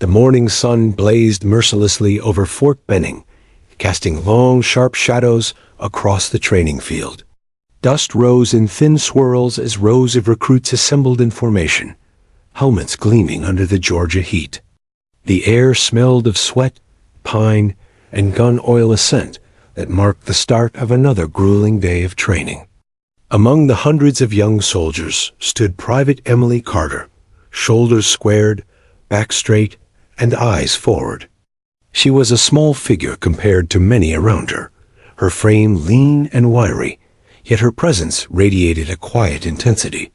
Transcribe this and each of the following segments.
The morning sun blazed mercilessly over Fort Benning, casting long, sharp shadows across the training field. Dust rose in thin swirls as rows of recruits assembled in formation, helmets gleaming under the Georgia heat. The air smelled of sweat, pine, and gun oil, a scent that marked the start of another grueling day of training. Among the hundreds of young soldiers stood Private Emily Carter, shoulders squared, back straight, and eyes forward. She was a small figure compared to many around her, her frame lean and wiry, yet her presence radiated a quiet intensity.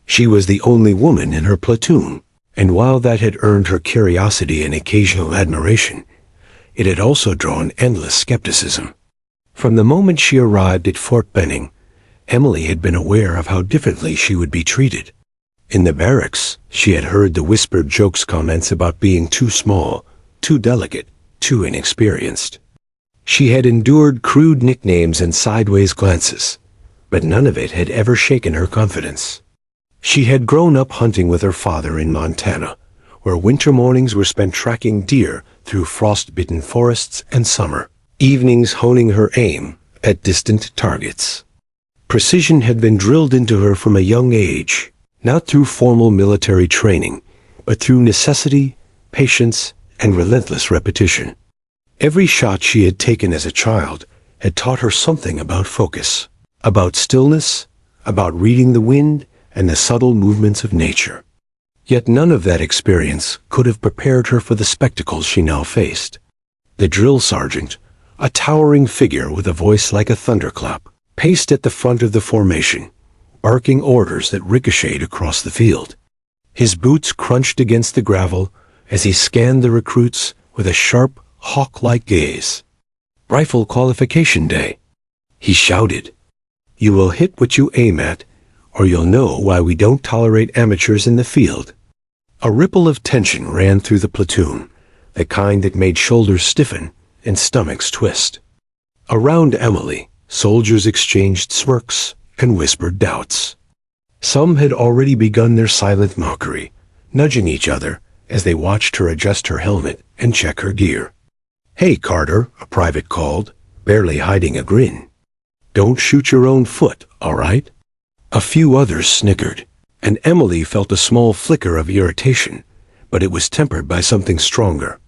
She was the only woman in her platoon, and while that had earned her curiosity and occasional admiration, it had also drawn endless skepticism. From the moment she arrived at Fort Benning, Emily had been aware of how differently she would be treated. In the barracks, she had heard the whispered jokes, comments about being too small, too delicate, too inexperienced. She had endured crude nicknames and sideways glances, but none of it had ever shaken her confidence. She had grown up hunting with her father in Montana, where winter mornings were spent tracking deer through frost-bitten forests and summer evenings honing her aim at distant targets. Precision had been drilled into her from a young age, not through formal military training, but through necessity, patience, and relentless repetition. Every shot she had taken as a child had taught her something about focus, about stillness, about reading the wind and the subtle movements of nature. Yet none of that experience could have prepared her for the spectacles she now faced. The drill sergeant, a towering figure with a voice like a thunderclap, paced at the front of the formation, barking orders that ricocheted across the field. His boots crunched against the gravel as he scanned the recruits with a sharp, hawk-like gaze. "Rifle qualification day," he shouted. "You will hit what you aim at, or you'll know why we don't tolerate amateurs in the field." A ripple of tension ran through the platoon, the kind that made shoulders stiffen and stomachs twist. Around Emily, soldiers exchanged smirks and whispered doubts. Some had already begun their silent mockery, nudging each other as they watched her adjust her helmet and check her gear. "Hey, Carter," a private called, barely hiding a grin. "Don't shoot your own foot, all right?" A few others snickered, and Emily felt a small flicker of irritation, but it was tempered by something stronger: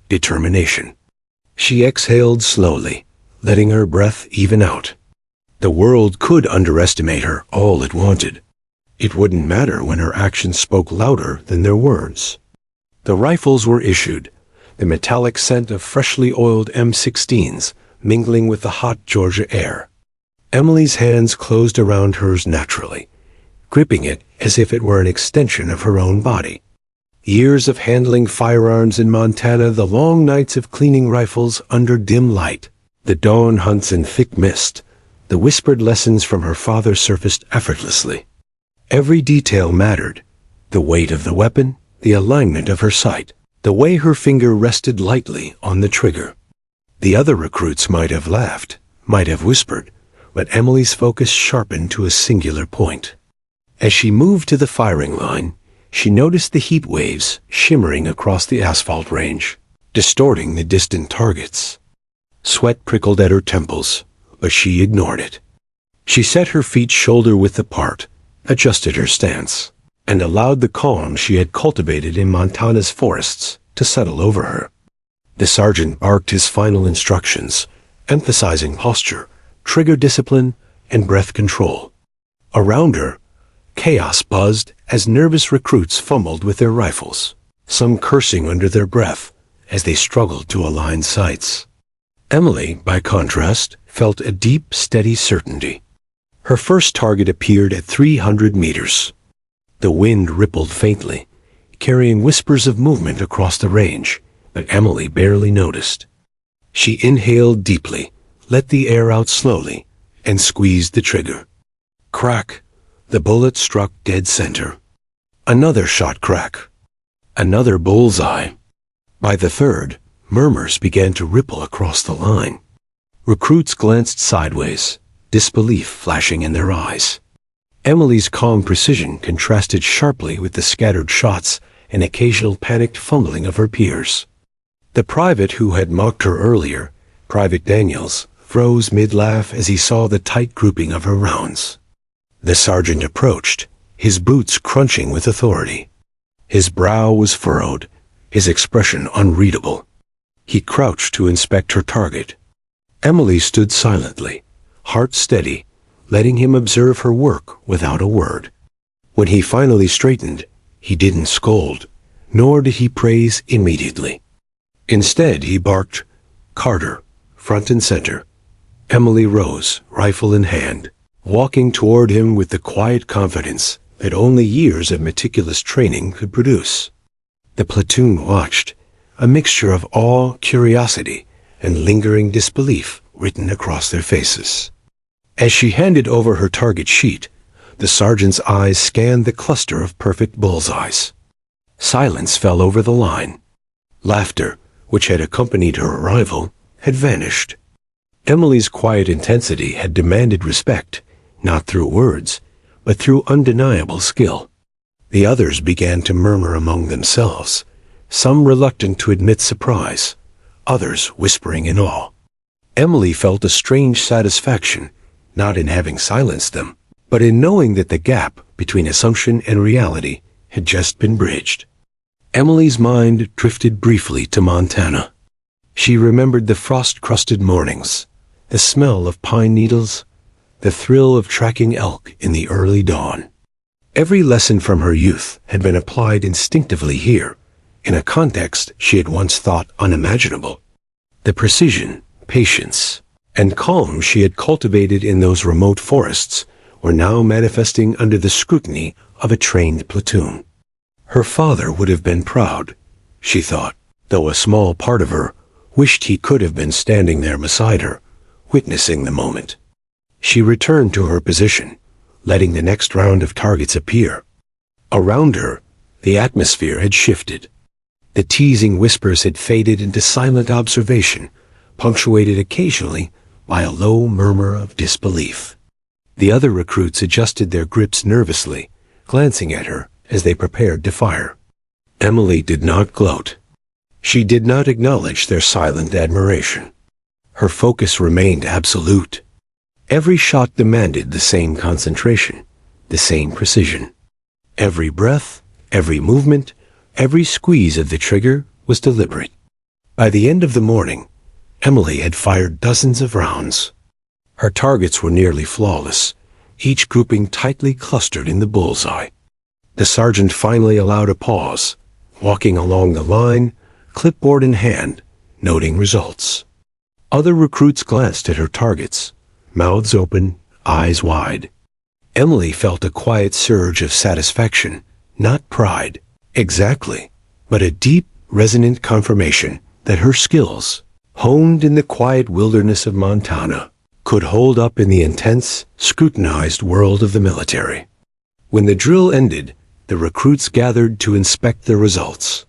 determination. She exhaled slowly, letting her breath even out. The world could underestimate her all it wanted. It wouldn't matter when her actions spoke louder than their words. The rifles were issued, the metallic scent of freshly oiled M16s mingling with the hot Georgia air. Emily's hands closed around hers naturally, gripping it as if it were an extension of her own body. Years of handling firearms in Montana, the long nights of cleaning rifles under dim light, the dawn hunts in thick mist, the whispered lessons from her father surfaced effortlessly. Every detail mattered: the weight of the weapon, the alignment of her sight, the way her finger rested lightly on the trigger. The other recruits might have laughed, might have whispered, but Emily's focus sharpened to a singular point. As she moved to the firing line, she noticed the heat waves shimmering across the asphalt range, distorting the distant targets. Sweat prickled at her temples, but she ignored it. She set her feet shoulder-width apart, adjusted her stance, and allowed the calm she had cultivated in Montana's forests to settle over her. The sergeant barked his final instructions, emphasizing posture, trigger discipline, and breath control. Around her, chaos buzzed as nervous recruits fumbled with their rifles, some cursing under their breath as they struggled to align sights. Emily, by contrast, felt a deep, steady certainty. Her first target appeared at 300 meters. The wind rippled faintly, carrying whispers of movement across the range, but Emily barely noticed. She inhaled deeply, let the air out slowly, and squeezed the trigger. Crack! The bullet struck dead center. Another shot crack. Another bullseye. By the third, murmurs began to ripple across the line. Recruits glanced sideways, disbelief flashing in their eyes. Emily's calm precision contrasted sharply with the scattered shots and occasional panicked fumbling of her peers. The private who had mocked her earlier, Private Daniels, froze mid-laugh as he saw the tight grouping of her rounds. The sergeant approached, his boots crunching with authority. His brow was furrowed, his expression unreadable. He crouched to inspect her target. Emily stood silently, heart steady, letting him observe her work without a word. When he finally straightened, he didn't scold, nor did he praise immediately. Instead, he barked, "Carter," front and center. Emily rose, rifle in hand, walking toward him with the quiet confidence that only years of meticulous training could produce. The platoon watched, a mixture of awe, curiosity, and lingering disbelief written across their faces. As she handed over her target sheet, the sergeant's eyes scanned the cluster of perfect bullseyes. Silence fell over the line. Laughter, which had accompanied her arrival, had vanished. Emily's quiet intensity had demanded respect, not through words, but through undeniable skill. The others began to murmur among themselves, some reluctant to admit surprise, others whispering in awe. Emily felt a strange satisfaction, not in having silenced them, but in knowing that the gap between assumption and reality had just been bridged. Emily's mind drifted briefly to Montana. She remembered the frost-crusted mornings, the smell of pine needles, the thrill of tracking elk in the early dawn. Every lesson from her youth had been applied instinctively here, in a context she had once thought unimaginable. The precision, patience, and calm she had cultivated in those remote forests were now manifesting under the scrutiny of a trained platoon. Her father would have been proud, she thought, though a small part of her wished he could have been standing there beside her, witnessing the moment. She returned to her position, letting the next round of targets appear. Around her, the atmosphere had shifted. The teasing whispers had faded into silent observation, punctuated occasionally by a low murmur of disbelief. The other recruits adjusted their grips nervously, glancing at her as they prepared to fire. Emily did not gloat. She did not acknowledge their silent admiration. Her focus remained absolute. Every shot demanded the same concentration, the same precision. Every breath, every movement, every squeeze of the trigger was deliberate. By the end of the morning, Emily had fired dozens of rounds. Her targets were nearly flawless, each grouping tightly clustered in the bullseye. The sergeant finally allowed a pause, walking along the line, clipboard in hand, noting results. Other recruits glanced at her targets, mouths open, eyes wide. Emily felt a quiet surge of satisfaction, not pride, exactly, but a deep, resonant confirmation that her skills, honed in the quiet wilderness of Montana, could hold up in the intense, scrutinized world of the military. When the drill ended, the recruits gathered to inspect the results.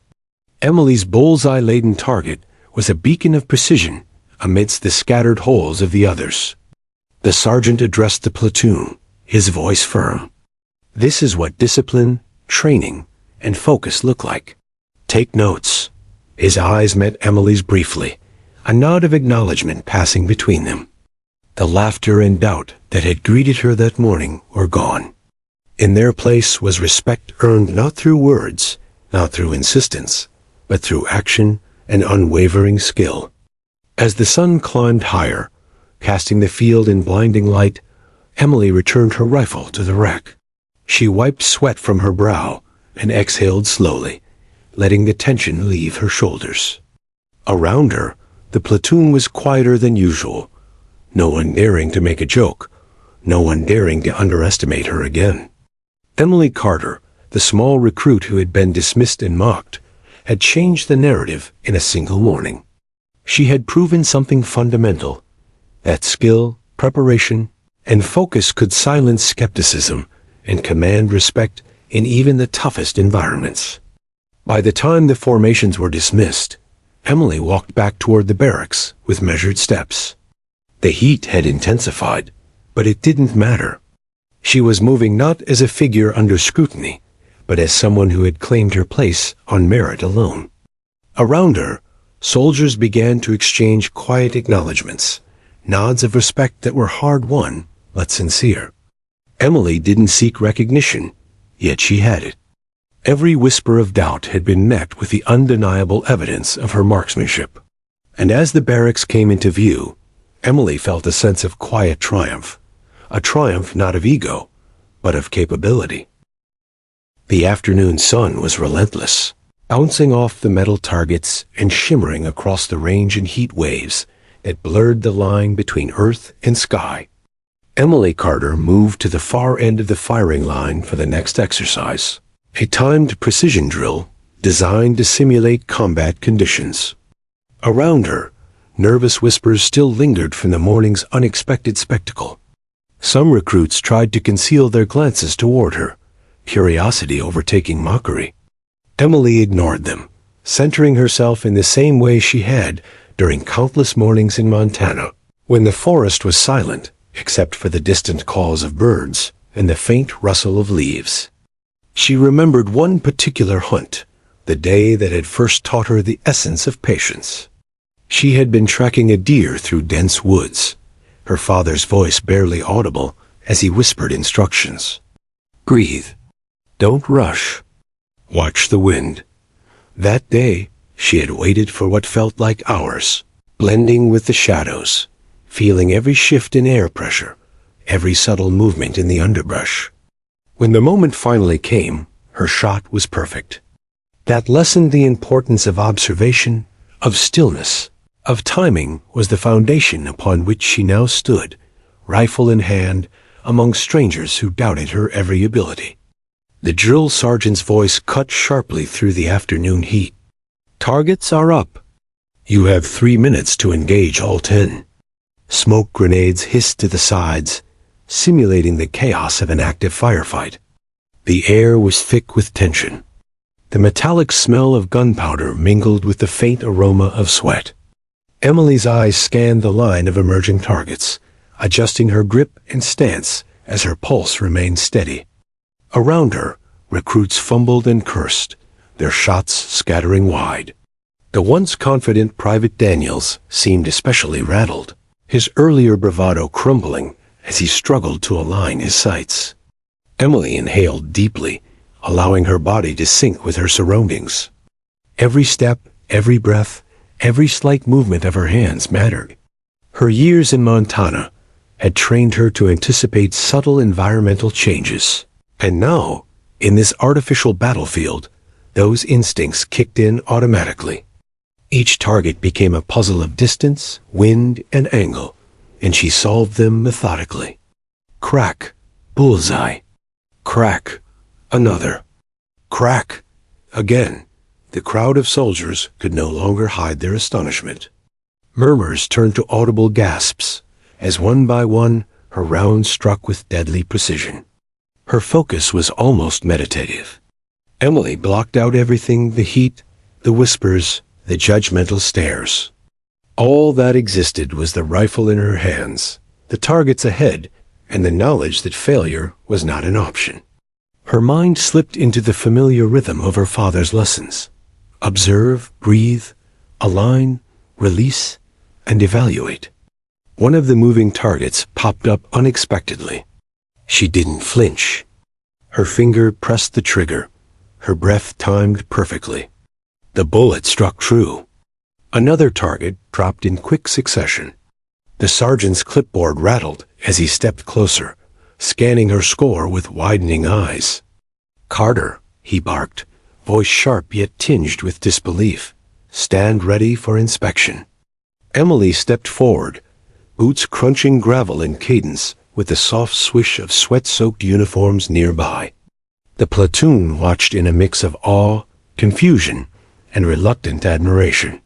Emily's bullseye-laden target was a beacon of precision amidst the scattered holes of the others. The sergeant addressed the platoon, his voice firm. "This is what discipline, training, and focus look like. Take notes." His eyes met Emily's briefly, a nod of acknowledgement passing between them. The laughter and doubt that had greeted her that morning were gone. In their place was respect earned not through words, not through insistence, but through action and unwavering skill. As the sun climbed higher, casting the field in blinding light, Emily returned her rifle to the rack. She wiped sweat from her brow and exhaled slowly, letting the tension leave her shoulders. Around her, the platoon was quieter than usual, no one daring to make a joke, no one daring to underestimate her again. Emily Carter, the small recruit who had been dismissed and mocked, had changed the narrative in a single morning. She had proven something fundamental, that skill, preparation, and focus could silence skepticism and command respect in even the toughest environments. By the time the formations were dismissed, Emily walked back toward the barracks with measured steps. The heat had intensified, but it didn't matter. She was moving not as a figure under scrutiny, but as someone who had claimed her place on merit alone. Around her, soldiers began to exchange quiet acknowledgments, nods of respect that were hard-won but sincere. Emily didn't seek recognition, yet she had it. Every whisper of doubt had been met with the undeniable evidence of her marksmanship. And as the barracks came into view, Emily felt a sense of quiet triumph, a triumph not of ego, but of capability. The afternoon sun was relentless, bouncing off the metal targets and shimmering across the range in heat waves that blurred the line between earth and sky. Emily Carter moved to the far end of the firing line for the next exercise, a timed precision drill designed to simulate combat conditions. Around her, nervous whispers still lingered from the morning's unexpected spectacle. Some recruits tried to conceal their glances toward her, curiosity overtaking mockery. Emily ignored them, centering herself in the same way she had during countless mornings in Montana, when the forest was silent except for the distant calls of birds and the faint rustle of leaves. She remembered one particular hunt, the day that had first taught her the essence of patience. She had been tracking a deer through dense woods, her father's voice barely audible as he whispered instructions. Breathe. Don't rush. Watch the wind. That day, she had waited for what felt like hours, blending with the shadows, feeling every shift in air pressure, every subtle movement in the underbrush. When the moment finally came, her shot was perfect. That lessened the importance of observation, of stillness, of timing was the foundation upon which she now stood, rifle in hand, among strangers who doubted her every ability. The drill sergeant's voice cut sharply through the afternoon heat. Targets are up. You have 3 minutes to engage all 10. Smoke grenades hissed to the sides, simulating the chaos of an active firefight. The air was thick with tension. The metallic smell of gunpowder mingled with the faint aroma of sweat. Emily's eyes scanned the line of emerging targets, adjusting her grip and stance as her pulse remained steady. Around her, recruits fumbled and cursed, their shots scattering wide. The once confident Private Daniels seemed especially rattled, his earlier bravado crumbling as he struggled to align his sights. Emily inhaled deeply, allowing her body to sync with her surroundings. Every step, every breath, every slight movement of her hands mattered. Her years in Montana had trained her to anticipate subtle environmental changes. And now, in this artificial battlefield, those instincts kicked in automatically. Each target became a puzzle of distance, wind, and angle, and she solved them methodically. Crack, bullseye. Crack, another. Crack, again. The crowd of soldiers could no longer hide their astonishment. Murmurs turned to audible gasps, as one by one her rounds struck with deadly precision. Her focus was almost meditative. Emily blocked out everything, the heat, the whispers, the judgmental stares. All that existed was the rifle in her hands, the targets ahead, and the knowledge that failure was not an option. Her mind slipped into the familiar rhythm of her father's lessons. Observe, breathe, align, release, and evaluate. One of the moving targets popped up unexpectedly. She didn't flinch. Her finger pressed the trigger, her breath timed perfectly. The bullet struck true. Another target dropped in quick succession. The sergeant's clipboard rattled as he stepped closer, scanning her score with widening eyes. "Carter," he barked, voice sharp yet tinged with disbelief. "Stand ready for inspection." Emily stepped forward, boots crunching gravel in cadence with the soft swish of sweat-soaked uniforms nearby. The platoon watched in a mix of awe, confusion, and reluctant admiration.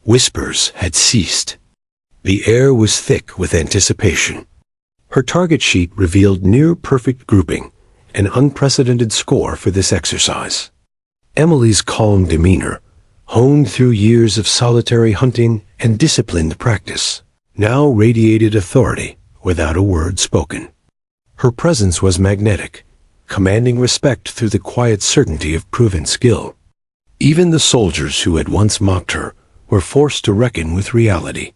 Whispers had ceased. The air was thick with anticipation. Her target sheet revealed near-perfect grouping, an unprecedented score for this exercise. Emily's calm demeanor, honed through years of solitary hunting and disciplined practice, now radiated authority without a word spoken. Her presence was magnetic, commanding respect through the quiet certainty of proven skill. Even the soldiers who had once mocked her were forced to reckon with reality.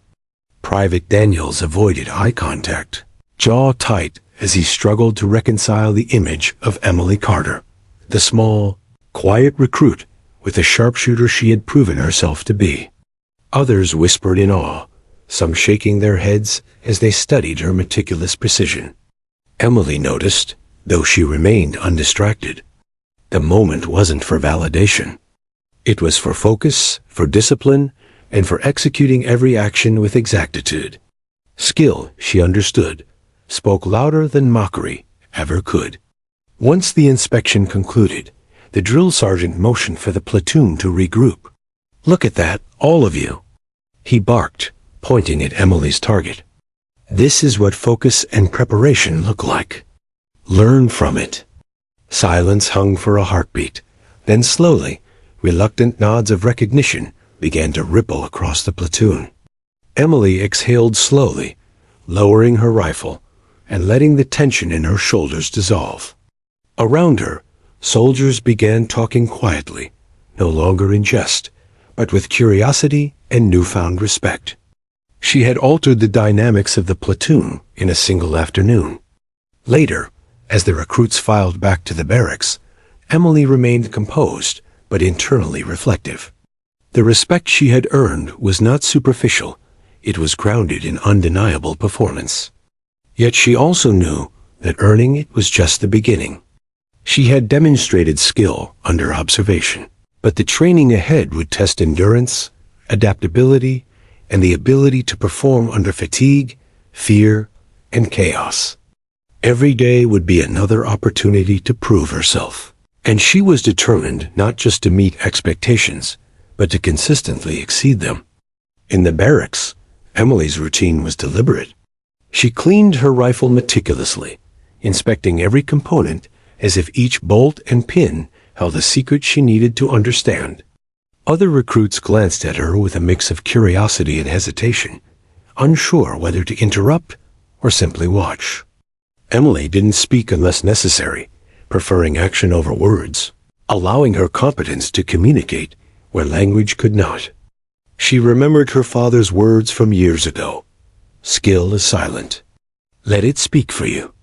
Private Daniels avoided eye contact, jaw tight, as he struggled to reconcile the image of Emily Carter, the small, quiet recruit with the sharpshooter she had proven herself to be. Others whispered in awe, some shaking their heads as they studied her meticulous precision. Emily noticed, though she remained undistracted. The moment wasn't for validation. It was for focus, for discipline, and for executing every action with exactitude. Skill, she understood, spoke louder than mockery ever could. Once the inspection concluded, the drill sergeant motioned for the platoon to regroup. "Look at that, all of you," he barked, pointing at Emily's target. "This is what focus and preparation look like. Learn from it." Silence hung for a heartbeat. Then slowly, reluctant nods of recognition began to ripple across the platoon. Emily exhaled slowly, lowering her rifle and letting the tension in her shoulders dissolve. Around her, soldiers began talking quietly, no longer in jest, but with curiosity and newfound respect. She had altered the dynamics of the platoon in a single afternoon. Later, as the recruits filed back to the barracks, Emily remained composed but internally reflective. The respect she had earned was not superficial, it was grounded in undeniable performance. Yet she also knew that earning it was just the beginning. She had demonstrated skill under observation, but the training ahead would test endurance, adaptability, and the ability to perform under fatigue, fear, and chaos. Every day would be another opportunity to prove herself, and she was determined not just to meet expectations, but to consistently exceed them. In the barracks, Emily's routine was deliberate. She cleaned her rifle meticulously, inspecting every component as if each bolt and pin held a secret she needed to understand. Other recruits glanced at her with a mix of curiosity and hesitation, unsure whether to interrupt or simply watch. Emily didn't speak unless necessary, preferring action over words, allowing her competence to communicate where language could not. She remembered her father's words from years ago. "Skill is silent. Let it speak for you."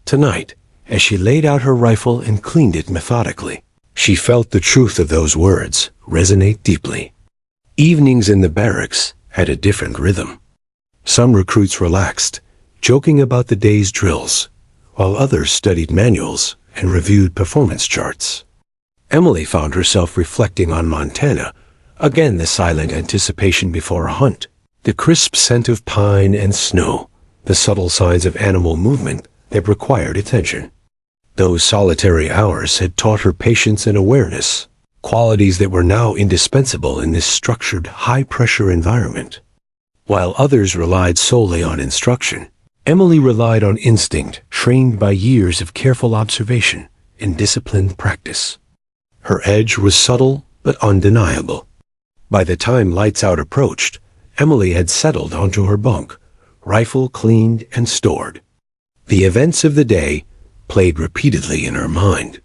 Tonight, as she laid out her rifle and cleaned it methodically, she felt the truth of those words resonate deeply. Evenings in the barracks had a different rhythm. Some recruits relaxed, joking about the day's drills, while others studied manuals and reviewed performance charts. Emily found herself reflecting on Montana, again the silent anticipation before a hunt, the crisp scent of pine and snow, the subtle signs of animal movement that required attention. Those solitary hours had taught her patience and awareness, qualities that were now indispensable in this structured, high-pressure environment. While others relied solely on instruction, Emily relied on instinct, trained by years of careful observation and disciplined practice. Her edge was subtle but undeniable. By the time lights out approached, Emily had settled onto her bunk, rifle cleaned and stored. The events of the day played repeatedly in her mind.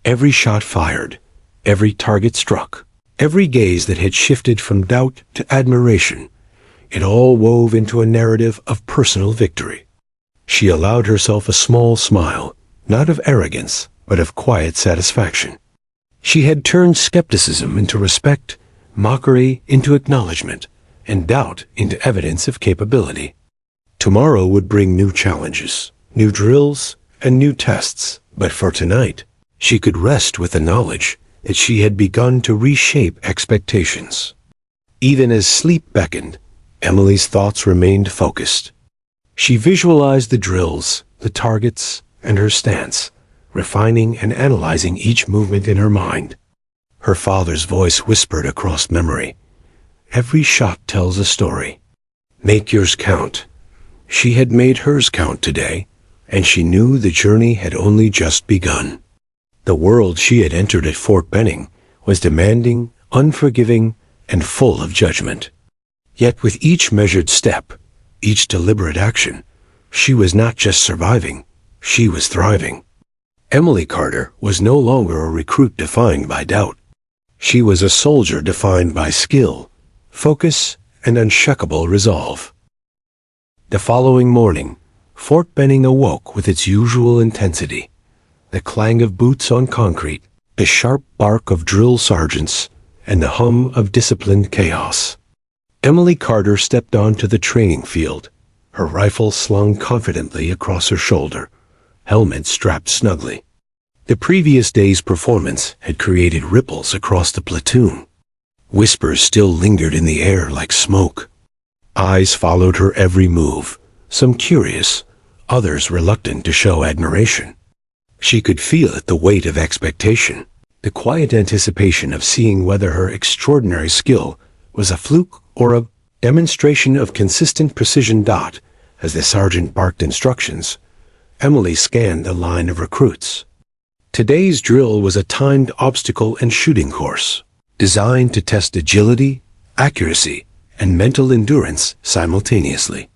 Every shot fired, every target struck, every gaze that had shifted from doubt to admiration, it all wove into a narrative of personal victory. She allowed herself a small smile, not of arrogance, but of quiet satisfaction. She had turned skepticism into respect, mockery into acknowledgement, and doubt into evidence of capability. Tomorrow would bring new challenges, new drills, and new tests, but for tonight, she could rest with the knowledge that she had begun to reshape expectations. Even as sleep beckoned, Emily's thoughts remained focused. She visualized the drills, the targets, and her stance, refining and analyzing each movement in her mind. Her father's voice whispered across memory, "Every shot tells a story. Make yours count." She had made hers count today, and she knew the journey had only just begun. The world she had entered at Fort Benning was demanding, unforgiving, and full of judgment. Yet with each measured step, each deliberate action, she was not just surviving, she was thriving. Emily Carter was no longer a recruit defined by doubt. She was a soldier defined by skill, focus, and unshakable resolve. The following morning, Fort Benning awoke with its usual intensity. The clang of boots on concrete, the sharp bark of drill sergeants, and the hum of disciplined chaos. Emily Carter stepped onto the training field, her rifle slung confidently across her shoulder, helmet strapped snugly. The previous day's performance had created ripples across the platoon. Whispers still lingered in the air like smoke. Eyes followed her every move, some curious, others reluctant to show admiration. She could feel it, the weight of expectation, the quiet anticipation of seeing whether her extraordinary skill was a fluke or a demonstration of consistent precision. As the sergeant barked instructions, Emily scanned the line of recruits. Today's drill was a timed obstacle and shooting course, designed to test agility, accuracy, and mental endurance simultaneously.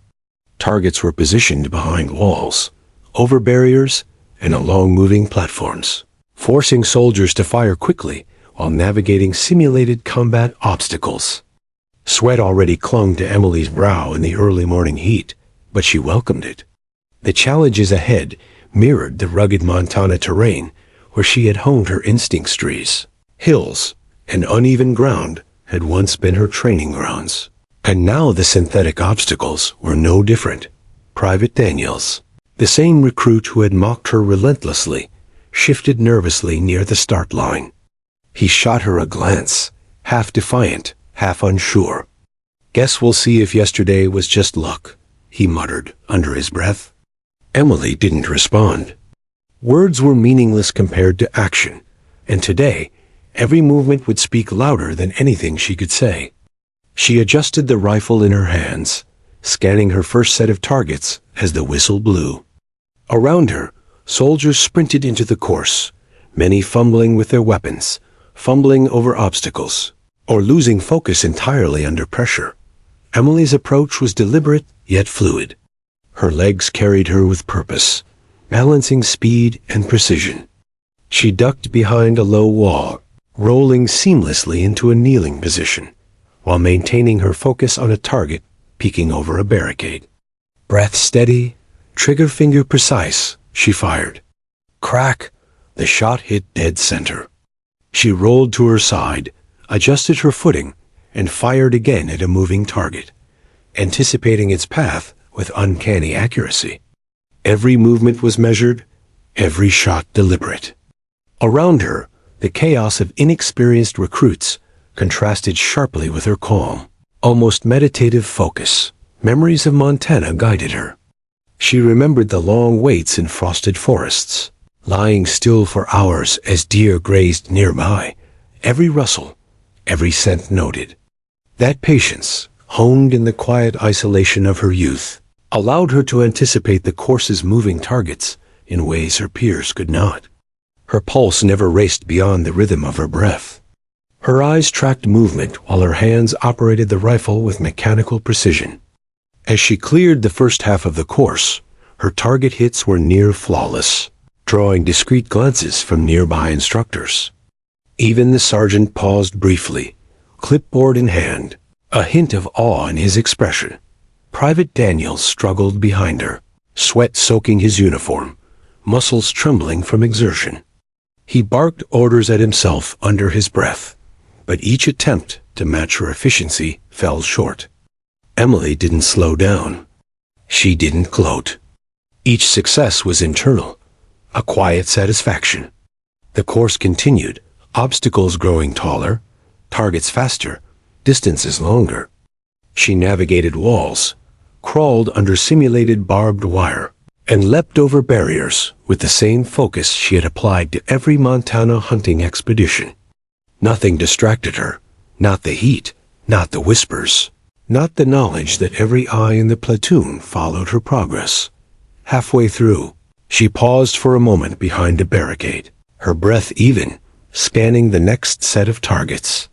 Targets were positioned behind walls, over barriers, and along moving platforms, forcing soldiers to fire quickly while navigating simulated combat obstacles. Sweat already clung to Emily's brow in the early morning heat, but she welcomed it. The challenges ahead mirrored the rugged Montana terrain where she had honed her instinct trees. Hills and uneven ground had once been her training grounds, and now the synthetic obstacles were no different. Private Daniels, the same recruit who had mocked her relentlessly, shifted nervously near the start line. He shot her a glance, half defiant, half unsure. "Guess we'll see if yesterday was just luck," he muttered under his breath. Emily didn't respond. Words were meaningless compared to action, and today, every movement would speak louder than anything she could say. She adjusted the rifle in her hands, scanning her first set of targets as the whistle blew. Around her, soldiers sprinted into the course, many fumbling with their weapons, fumbling over obstacles, or losing focus entirely under pressure. Emily's approach was deliberate yet fluid. Her legs carried her with purpose, balancing speed and precision. She ducked behind a low wall, rolling seamlessly into a kneeling position, while maintaining her focus on a target peeking over a barricade. Breath steady, trigger finger precise, she fired. Crack! The shot hit dead center. She rolled to her side, adjusted her footing, and fired again at a moving target, anticipating its path with uncanny accuracy. Every movement was measured, every shot deliberate. Around her, the chaos of inexperienced recruits contrasted sharply with her calm, almost meditative focus. Memories of Montana guided her. She remembered the long waits in frosted forests, lying still for hours as deer grazed nearby, every rustle, every scent noted. That patience, honed in the quiet isolation of her youth, allowed her to anticipate the course's moving targets in ways her peers could not. Her pulse never raced beyond the rhythm of her breath. Her eyes tracked movement while her hands operated the rifle with mechanical precision. As she cleared the first half of the course, her target hits were near flawless, drawing discreet glances from nearby instructors. Even the sergeant paused briefly, clipboard in hand, a hint of awe in his expression. Private Daniels struggled behind her, sweat soaking his uniform, muscles trembling from exertion. He barked orders at himself under his breath, but each attempt to match her efficiency fell short. Emily didn't slow down. She didn't gloat. Each success was internal, a quiet satisfaction. The course continued, obstacles growing taller, targets faster, distances longer. She navigated walls, crawled under simulated barbed wire, and leapt over barriers with the same focus she had applied to every Montana hunting expedition. Nothing distracted her, not the heat, not the whispers, not the knowledge that every eye in the platoon followed her progress. Halfway through, she paused for a moment behind a barricade, her breath even, scanning the next set of targets.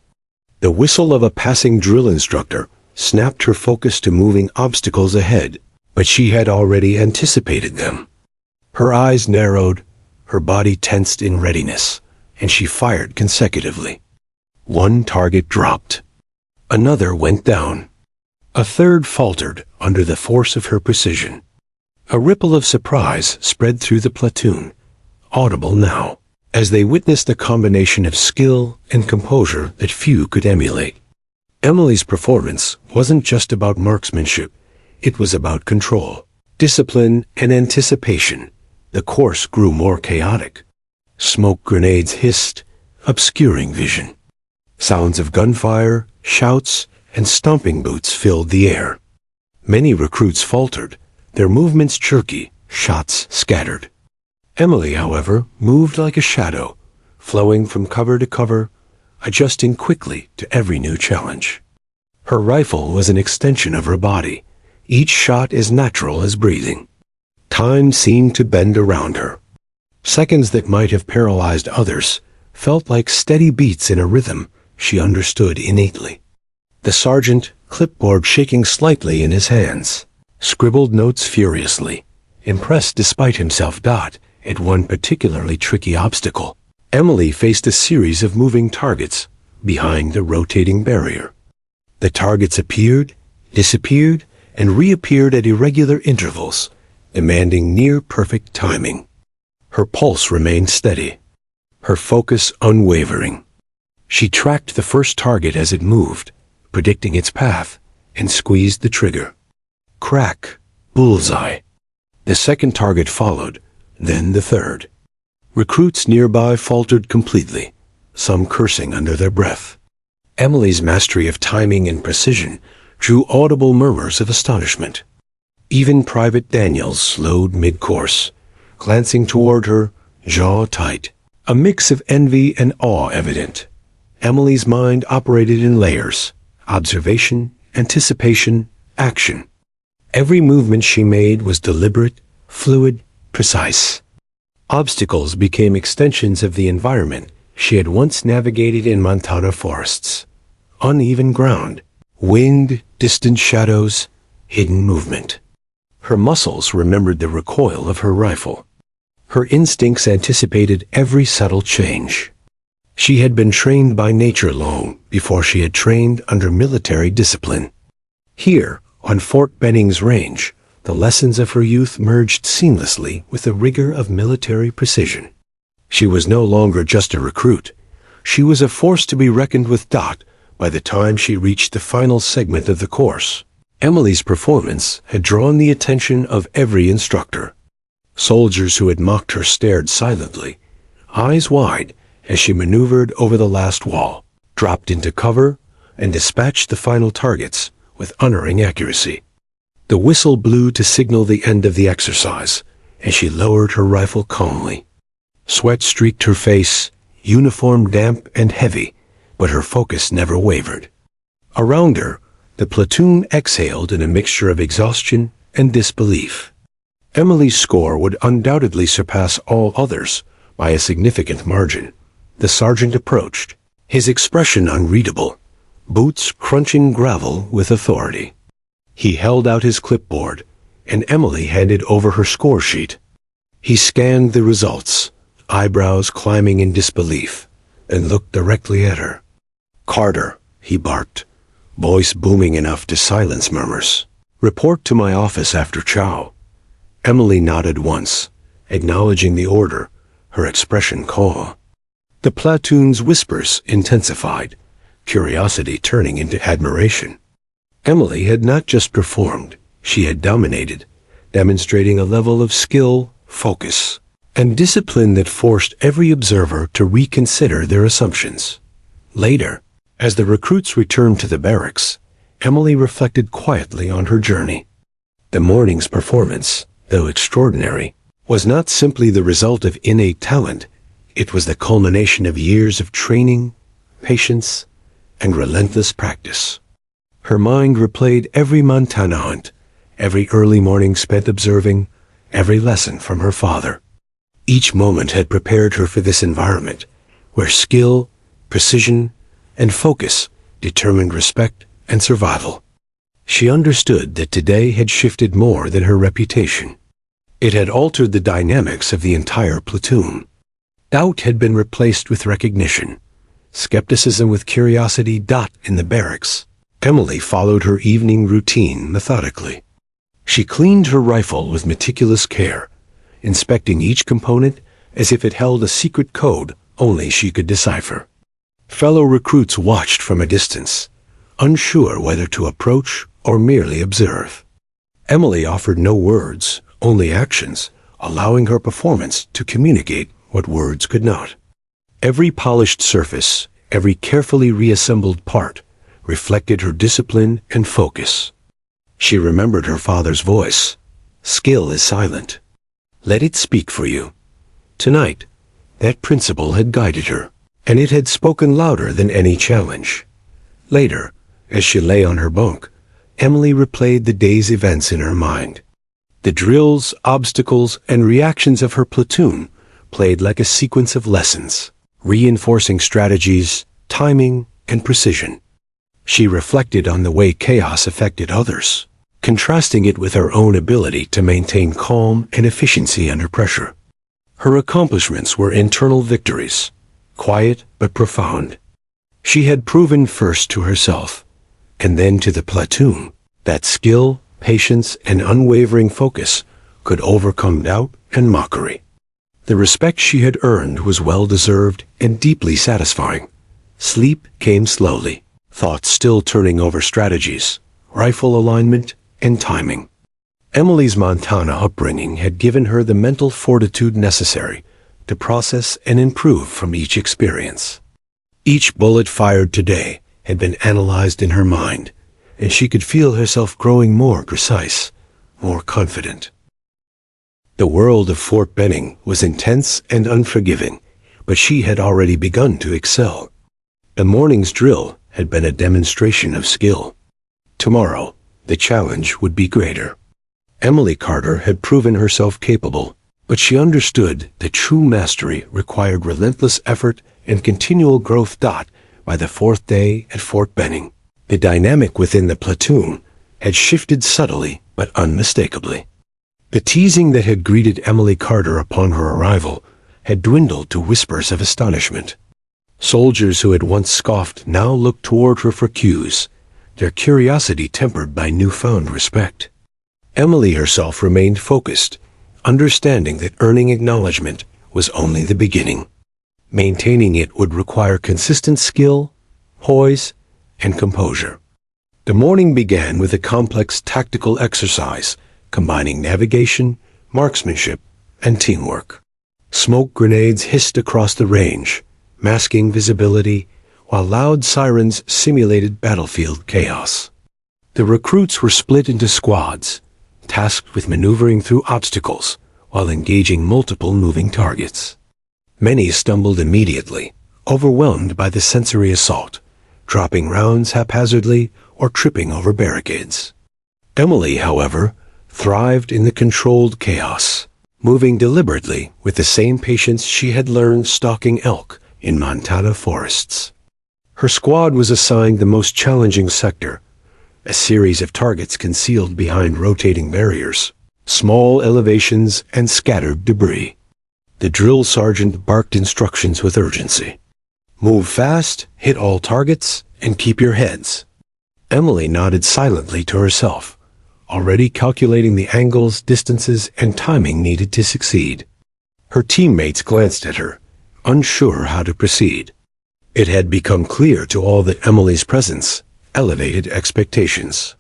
The whistle of a passing drill instructor snapped her focus to moving obstacles ahead, but she had already anticipated them. Her eyes narrowed, Her body tensed in readiness, and she fired consecutively. One target dropped. Another went down. A third faltered under the force of her precision. A ripple of surprise spread through the platoon, audible now, as they witnessed a combination of skill and composure that few could emulate. Emily's performance wasn't just about marksmanship, it was about control, discipline, and anticipation. The course grew more chaotic. Smoke grenades hissed, obscuring vision. Sounds of gunfire, shouts, and stomping boots filled the air. Many recruits faltered, their movements jerky, shots scattered. Emily, however, moved like a shadow, flowing from cover to cover, adjusting quickly to every new challenge. Her rifle was an extension of her body, each shot as natural as breathing. Time seemed to bend around her. Seconds that might have paralyzed others felt like steady beats in a rhythm she understood innately. The sergeant, clipboard shaking slightly in his hands, scribbled notes furiously, impressed despite himself at one particularly tricky obstacle. Emily faced a series of moving targets behind the rotating barrier. The targets appeared, disappeared, and reappeared at irregular intervals, demanding near-perfect timing. Her pulse remained steady, her focus unwavering. She tracked the first target as it moved, predicting its path, and squeezed the trigger. Crack, bullseye. The second target followed, then the third. Recruits nearby faltered completely, some cursing under their breath. Emily's mastery of timing and precision drew audible murmurs of astonishment. Even Private Daniels slowed mid-course, glancing toward her, jaw tight, a mix of envy and awe evident. Emily's mind operated in layers: observation, anticipation, action. Every movement she made was deliberate, fluid, precise. Obstacles became extensions of the environment she had once navigated in Montana forests. Uneven ground, wind, distant shadows, hidden movement. Her muscles remembered the recoil of her rifle. Her instincts anticipated every subtle change. She had been trained by nature long before she had trained under military discipline. Here, on Fort Benning's range, the lessons of her youth merged seamlessly with the rigor of military precision. She was no longer just a recruit. She was a force to be reckoned with. By the time she reached the final segment of the course, Emily's performance had drawn the attention of every instructor. Soldiers who had mocked her stared silently, eyes wide, as she maneuvered over the last wall, dropped into cover, and dispatched the final targets with unerring accuracy. The whistle blew to signal the end of the exercise, and she lowered her rifle calmly. Sweat streaked her face, uniform damp and heavy, but her focus never wavered. Around her, the platoon exhaled in a mixture of exhaustion and disbelief. Emily's score would undoubtedly surpass all others by a significant margin. The sergeant approached, his expression unreadable, boots crunching gravel with authority. He held out his clipboard, and Emily handed over her score sheet. He scanned the results, eyebrows climbing in disbelief, and looked directly at her. "Carter," he barked, voice booming enough to silence murmurs. "Report to my office after chow." Emily nodded once, acknowledging the order, her expression calm. The platoon's whispers intensified, curiosity turning into admiration. Emily had not just performed, she had dominated, demonstrating a level of skill, focus, and discipline that forced every observer to reconsider their assumptions. Later, as the recruits returned to the barracks, Emily reflected quietly on her journey. The morning's performance, though extraordinary, was not simply the result of innate talent. It was the culmination of years of training, patience, and relentless practice. Her mind replayed every Montana hunt, every early morning spent observing, every lesson from her father. Each moment had prepared her for this environment, where skill, precision, and focus determined respect and survival. She understood that today had shifted more than her reputation. It had altered the dynamics of the entire platoon. Doubt had been replaced with recognition, skepticism with curiosity. In the barracks, Emily followed her evening routine methodically. She cleaned her rifle with meticulous care, inspecting each component as if it held a secret code only she could decipher. Fellow recruits watched from a distance, unsure whether to approach or merely observe. Emily offered no words, only actions, allowing her performance to communicate what words could not. Every polished surface, every carefully reassembled part, reflected her discipline and focus. She remembered her father's voice. Skill is silent. Let it speak for you. Tonight, that principle had guided her, and it had spoken louder than any challenge. Later, as she lay on her bunk, Emily replayed the day's events in her mind. The drills, obstacles, and reactions of her platoon played like a sequence of lessons, reinforcing strategies, timing, and precision. She reflected on the way chaos affected others, contrasting it with her own ability to maintain calm and efficiency under pressure. Her accomplishments were internal victories, quiet but profound. She had proven first to herself, and then to the platoon, that skill, patience, and unwavering focus could overcome doubt and mockery. The respect she had earned was well-deserved and deeply satisfying. Sleep came slowly, thoughts still turning over strategies, rifle alignment, and timing. Emily's Montana upbringing had given her the mental fortitude necessary to process and improve from each experience. Each bullet fired today had been analyzed in her mind, and she could feel herself growing more precise, more confident. The world of Fort Benning was intense and unforgiving, but she had already begun to excel. The morning's drill had been a demonstration of skill. Tomorrow, the challenge would be greater. Emily Carter had proven herself capable, but she understood that true mastery required relentless effort and continual growth. By the fourth day at Fort Benning, the dynamic within the platoon had shifted subtly but unmistakably. The teasing that had greeted Emily Carter upon her arrival had dwindled to whispers of astonishment. Soldiers who had once scoffed now looked toward her for cues, their curiosity tempered by newfound respect. Emily herself remained focused, understanding that earning acknowledgement was only the beginning. Maintaining it would require consistent skill, poise, and composure. The morning began with a complex tactical exercise combining navigation, marksmanship, and teamwork. Smoke grenades hissed across the range, masking visibility, while loud sirens simulated battlefield chaos. The recruits were split into squads, tasked with maneuvering through obstacles while engaging multiple moving targets. Many stumbled immediately, overwhelmed by the sensory assault, dropping rounds haphazardly or tripping over barricades. Emily, however, thrived in the controlled chaos, moving deliberately with the same patience she had learned stalking elk in Montana forests. Her squad was assigned the most challenging sector, a series of targets concealed behind rotating barriers, small elevations, and scattered debris. The drill sergeant barked instructions with urgency. Move fast, hit all targets, and keep your heads. Emily nodded silently to herself, already calculating the angles, distances, and timing needed to succeed. Her teammates glanced at her, unsure how to proceed. It had become clear to all that Emily's presence elevated expectations.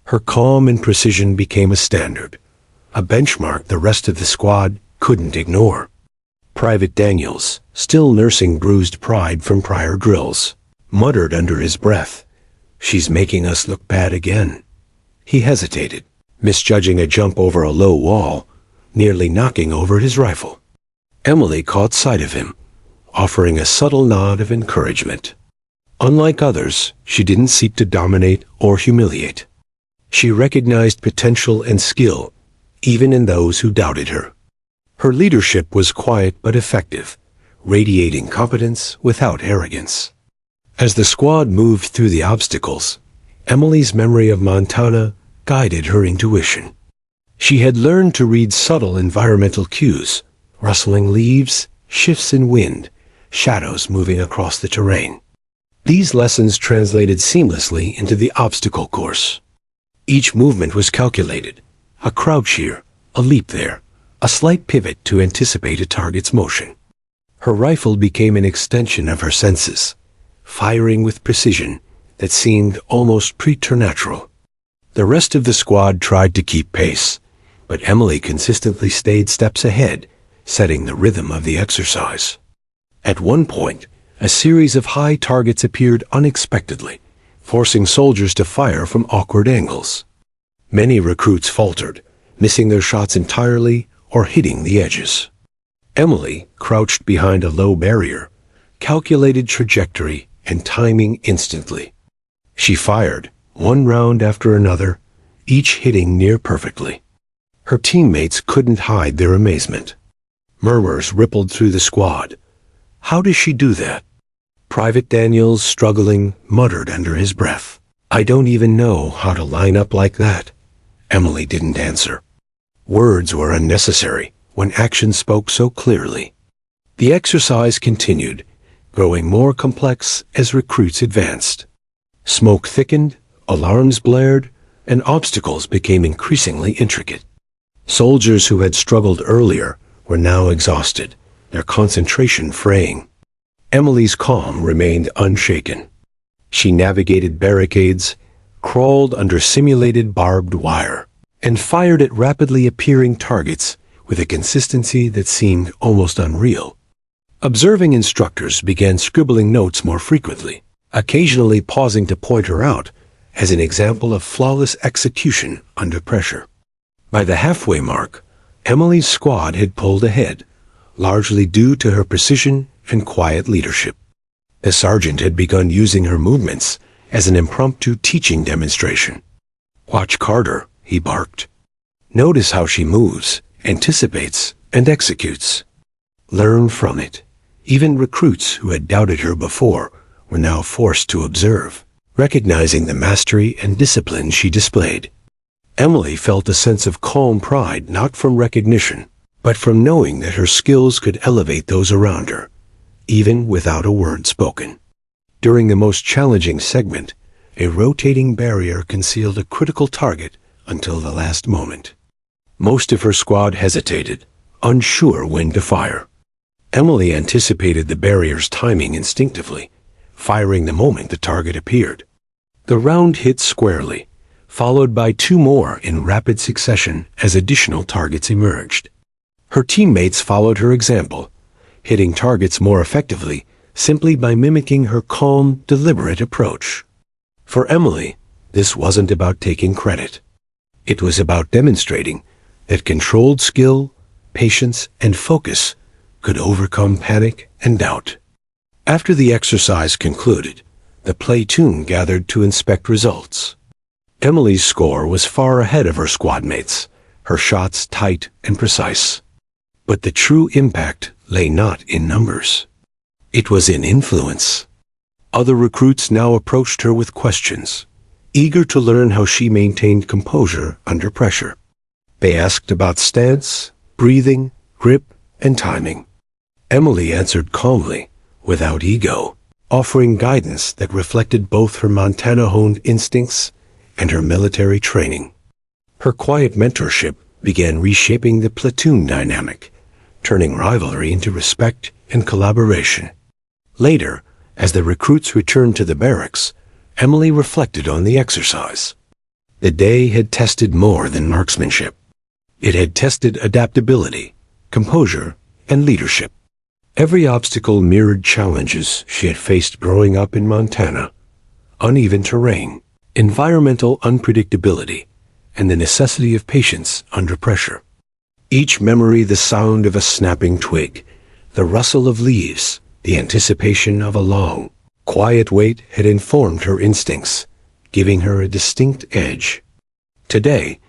Her calm and precision became a standard, a benchmark the rest of the squad couldn't ignore. Private Daniels, still nursing bruised pride from prior drills, muttered under his breath, "She's making us look bad again." He hesitated, misjudging a jump over a low wall, nearly knocking over his rifle. Emily caught sight of him, offering a subtle nod of encouragement. Unlike others, she didn't seek to dominate or humiliate. She recognized potential and skill, even in those who doubted her. Her leadership was quiet but effective, radiating competence without arrogance. As the squad moved through the obstacles, Emily's memory of Montana guided her intuition. She had learned to read subtle environmental cues, rustling leaves, shifts in wind, shadows moving across the terrain. These lessons translated seamlessly into the obstacle course. Each movement was calculated, a crouch here, a leap there, a slight pivot to anticipate a target's motion. Her rifle became an extension of her senses, firing with precision that seemed almost preternatural. The rest of the squad tried to keep pace, but Emily consistently stayed steps ahead, setting the rhythm of the exercise. At one point, a series of high targets appeared unexpectedly, forcing soldiers to fire from awkward angles. Many recruits faltered, missing their shots entirely or hitting the edges. Emily, crouched behind a low barrier, calculated trajectory and timing instantly. She fired, one round after another, each hitting near perfectly. Her teammates couldn't hide their amazement. Murmurs rippled through the squad. How does she do that? Private Daniels, struggling, muttered under his breath. I don't even know how to line up like that. Emily didn't answer. Words were unnecessary when action spoke so clearly. The exercise continued, growing more complex as recruits advanced. Smoke thickened, alarms blared, and obstacles became increasingly intricate. Soldiers who had struggled earlier were now exhausted, their concentration fraying. Emily's calm remained unshaken. She navigated barricades, crawled under simulated barbed wire, and fired at rapidly appearing targets with a consistency that seemed almost unreal. Observing instructors began scribbling notes more frequently, occasionally pausing to point her out as an example of flawless execution under pressure. By the halfway mark, Emily's squad had pulled ahead, largely due to her precision and quiet leadership. The sergeant had begun using her movements as an impromptu teaching demonstration. Watch Carter, he barked. Notice how she moves, anticipates, and executes. Learn from it. Even recruits who had doubted her before were now forced to observe, recognizing the mastery and discipline she displayed. Emily felt a sense of calm pride not from recognition, but from knowing that her skills could elevate those around her, even without a word spoken. During the most challenging segment, a rotating barrier concealed a critical target until the last moment. Most of her squad hesitated, unsure when to fire. Emily anticipated the barrier's timing instinctively, firing the moment the target appeared. The round hit squarely, followed by two more in rapid succession as additional targets emerged. Her teammates followed her example, hitting targets more effectively simply by mimicking her calm, deliberate approach. For Emily, this wasn't about taking credit. It was about demonstrating that controlled skill, patience, and focus could overcome panic and doubt. After the exercise concluded, the platoon gathered to inspect results. Emily's score was far ahead of her squad mates, her shots tight and precise. But the true impact lay not in numbers. It was in influence. Other recruits now approached her with questions, eager to learn how she maintained composure under pressure. They asked about stance, breathing, grip, and timing. Emily answered calmly, without ego, offering guidance that reflected both her Montana-honed instincts and her military training. Her quiet mentorship began reshaping the platoon dynamic, turning rivalry into respect and collaboration. Later, as the recruits returned to the barracks, Emily reflected on the exercise. The day had tested more than marksmanship. It had tested adaptability, composure, and leadership. Every obstacle mirrored challenges she had faced growing up in Montana: uneven terrain, environmental unpredictability, and the necessity of patience under pressure. Each memory the sound of a snapping twig, the rustle of leaves, the anticipation of a long, quiet wait had informed her instincts, giving her a distinct edge. Today,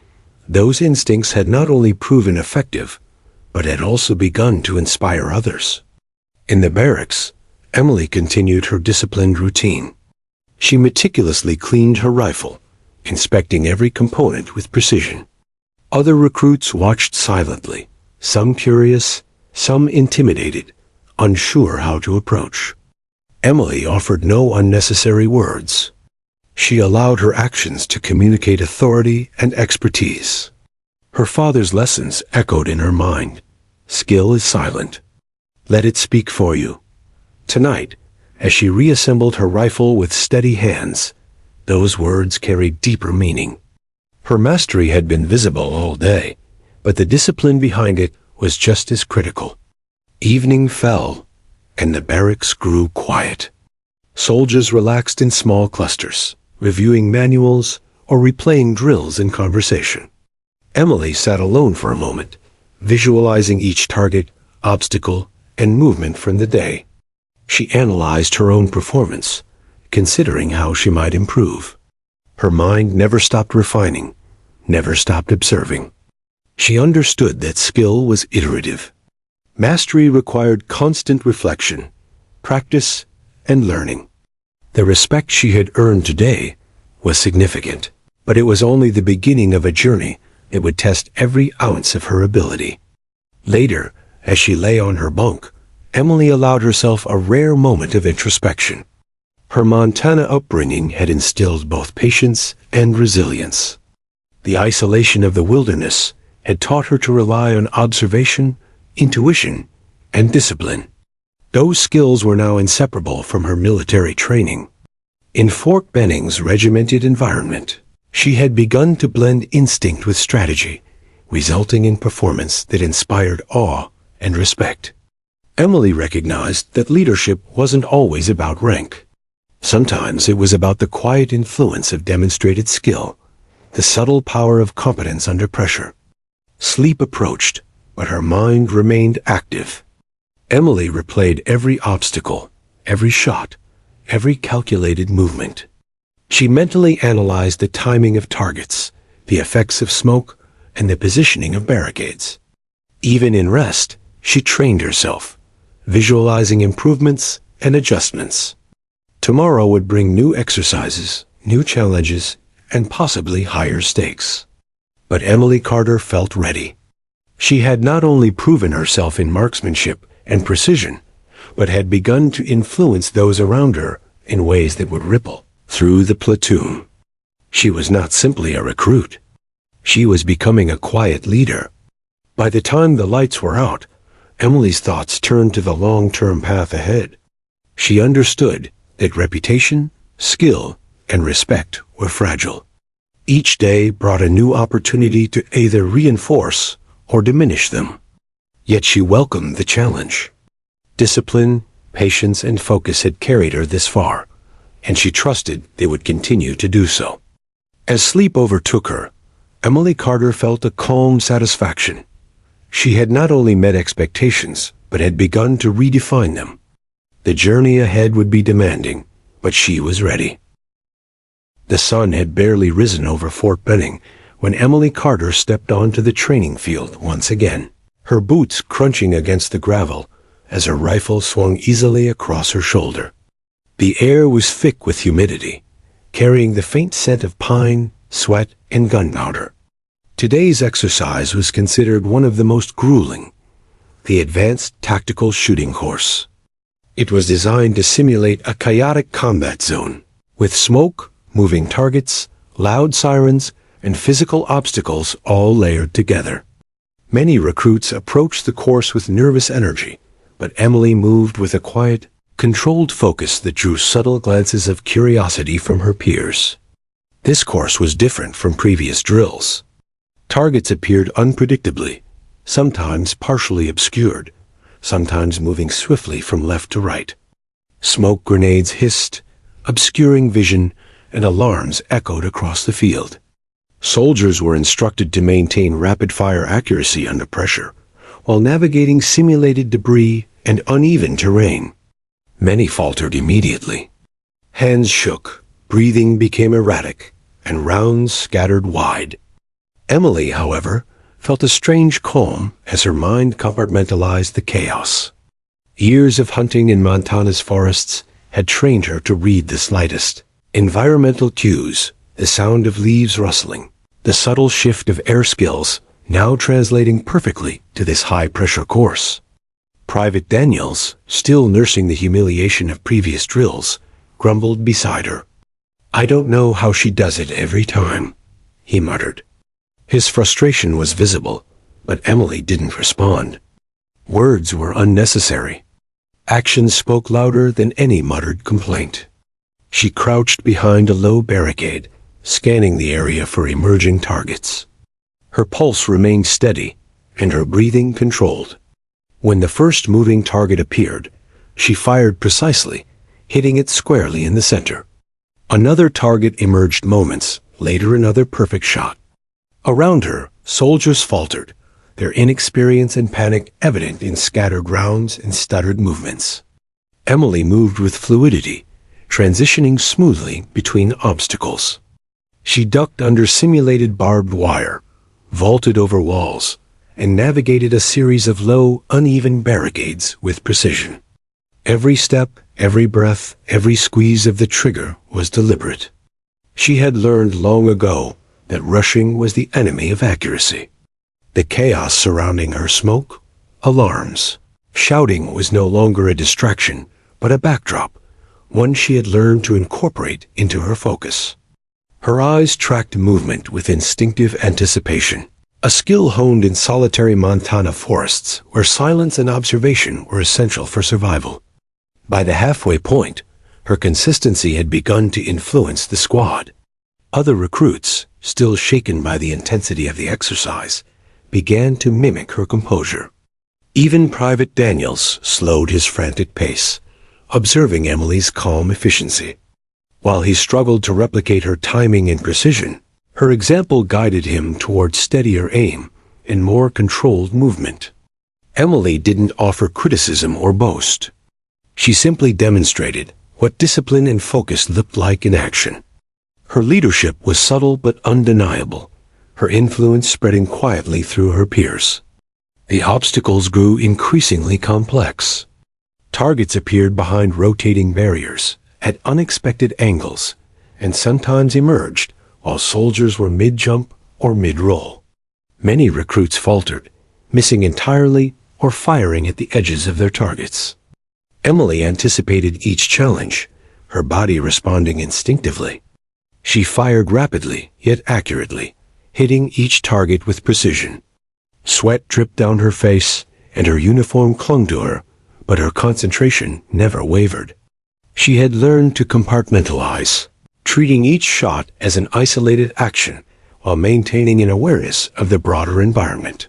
those instincts had not only proven effective, but had also begun to inspire others. In the barracks, Emily continued her disciplined routine. She meticulously cleaned her rifle, inspecting every component with precision. Other recruits watched silently, some curious, some intimidated, unsure how to approach. Emily offered no unnecessary words. She allowed her actions to communicate authority and expertise. Her father's lessons echoed in her mind. Skill is silent. Let it speak for you. Tonight, as she reassembled her rifle with steady hands, those words carried deeper meaning. Her mastery had been visible all day, but the discipline behind it was just as critical. Evening fell, and the barracks grew quiet. Soldiers relaxed in small clusters, reviewing manuals or replaying drills in conversation. Emily sat alone for a moment, visualizing each target, obstacle, and movement from the day. She analyzed her own performance, considering how she might improve. Her mind never stopped refining, never stopped observing. She understood that skill was iterative. Mastery required constant reflection, practice, and learning. The respect she had earned today was significant, but it was only the beginning of a journey that would test every ounce of her ability. Later, as she lay on her bunk, Emily allowed herself a rare moment of introspection. Her Montana upbringing had instilled both patience and resilience. The isolation of the wilderness had taught her to rely on observation, intuition, and discipline. Those skills were now inseparable from her military training. In Fort Benning's regimented environment, she had begun to blend instinct with strategy, resulting in performance that inspired awe and respect. Emily recognized that leadership wasn't always about rank. Sometimes it was about the quiet influence of demonstrated skill, the subtle power of competence under pressure. Sleep approached, but her mind remained active. Emily replayed every obstacle, every shot, every calculated movement. She mentally analyzed the timing of targets, the effects of smoke, and the positioning of barricades. Even in rest, she trained herself, visualizing improvements and adjustments. Tomorrow would bring new exercises, new challenges, and possibly higher stakes. But Emily Carter felt ready. She had not only proven herself in marksmanship and precision, but had begun to influence those around her in ways that would ripple through the platoon. She was not simply a recruit. She was becoming a quiet leader. By the time the lights were out, Emily's thoughts turned to the long-term path ahead. She understood that reputation, skill, and respect were fragile. Each day brought a new opportunity to either reinforce or diminish them. Yet she welcomed the challenge. Discipline, patience, and focus had carried her this far, and she trusted they would continue to do so. As sleep overtook her, Emily Carter felt a calm satisfaction. She had not only met expectations, but had begun to redefine them. The journey ahead would be demanding, but she was ready. The sun had barely risen over Fort Benning when Emily Carter stepped onto the training field once again, her boots crunching against the gravel as her rifle swung easily across her shoulder. The air was thick with humidity, carrying the faint scent of pine, sweat, and gunpowder. Today's exercise was considered one of the most grueling, the Advanced Tactical Shooting Course. It was designed to simulate a chaotic combat zone, with smoke, moving targets, loud sirens, and physical obstacles all layered together. Many recruits approached the course with nervous energy, but Emily moved with a quiet, controlled focus that drew subtle glances of curiosity from her peers. This course was different from previous drills. Targets appeared unpredictably, sometimes partially obscured, sometimes moving swiftly from left to right. Smoke grenades hissed, obscuring vision, and alarms echoed across the field. Soldiers were instructed to maintain rapid-fire accuracy under pressure, while navigating simulated debris and uneven terrain. Many faltered immediately. Hands shook, breathing became erratic, and rounds scattered wide. Emily, however, felt a strange calm as her mind compartmentalized the chaos. Years of hunting in Montana's forests had trained her to read the slightest environmental cues, the sound of leaves rustling, the subtle shift of air skills now translating perfectly to this high-pressure course. Private Daniels, still nursing the humiliation of previous drills, grumbled beside her. "I don't know how she does it every time," he muttered. His frustration was visible, but Emily didn't respond. Words were unnecessary. Actions spoke louder than any muttered complaint. She crouched behind a low barricade, scanning the area for emerging targets. Her pulse remained steady, and her breathing controlled. When the first moving target appeared, she fired precisely, hitting it squarely in the center. Another target emerged moments later, another perfect shot. Around her, soldiers faltered, their inexperience and panic evident in scattered rounds and stuttered movements. Emily moved with fluidity, transitioning smoothly between obstacles. She ducked under simulated barbed wire, vaulted over walls, and navigated a series of low, uneven barricades with precision. Every step, every breath, every squeeze of the trigger was deliberate. She had learned long ago that rushing was the enemy of accuracy. The chaos surrounding her, smoke, alarms, shouting, was no longer a distraction, but a backdrop, one she had learned to incorporate into her focus. Her eyes tracked movement with instinctive anticipation, a skill honed in solitary Montana forests where silence and observation were essential for survival. By the halfway point, her consistency had begun to influence the squad. Other recruits, still shaken by the intensity of the exercise, began to mimic her composure. Even Private Daniels slowed his frantic pace, observing Emily's calm efficiency. While he struggled to replicate her timing and precision, her example guided him toward steadier aim and more controlled movement. Emily didn't offer criticism or boast. She simply demonstrated what discipline and focus looked like in action. Her leadership was subtle but undeniable, her influence spreading quietly through her peers. The obstacles grew increasingly complex. Targets appeared behind rotating barriers, at unexpected angles, and sometimes emerged while soldiers were mid-jump or mid-roll. Many recruits faltered, missing entirely or firing at the edges of their targets. Emily anticipated each challenge, her body responding instinctively. She fired rapidly yet accurately, hitting each target with precision. Sweat dripped down her face, and her uniform clung to her, but her concentration never wavered. She had learned to compartmentalize, treating each shot as an isolated action while maintaining an awareness of the broader environment.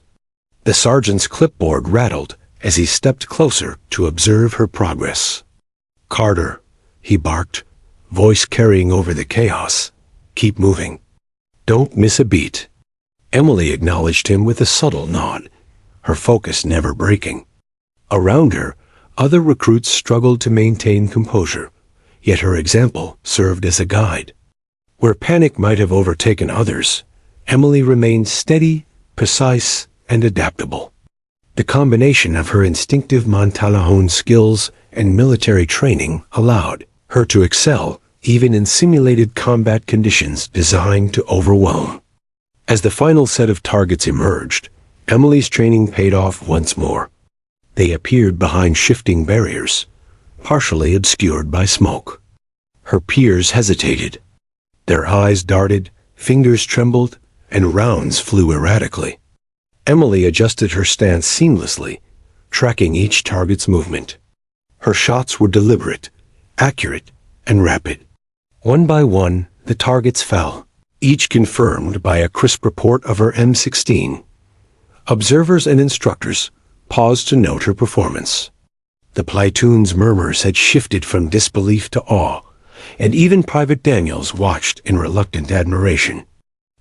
The sergeant's clipboard rattled as he stepped closer to observe her progress. "Carter," he barked, voice carrying over the chaos. "Keep moving. Don't miss a beat." Emily acknowledged him with a subtle nod, her focus never breaking. Around her, other recruits struggled to maintain composure, yet her example served as a guide. Where panic might have overtaken others, Emily remained steady, precise, and adaptable. The combination of her instinctive Montana-honed skills and military training allowed her to excel even in simulated combat conditions designed to overwhelm. As the final set of targets emerged, Emily's training paid off once more. They appeared behind shifting barriers, partially obscured by smoke. Her peers hesitated. Their eyes darted, fingers trembled, and rounds flew erratically. Emily adjusted her stance seamlessly, tracking each target's movement. Her shots were deliberate, accurate, and rapid. One by one, the targets fell, each confirmed by a crisp report of her M16. Observers and instructors paused to note her performance. The platoon's murmurs had shifted from disbelief to awe, and even Private Daniels watched in reluctant admiration.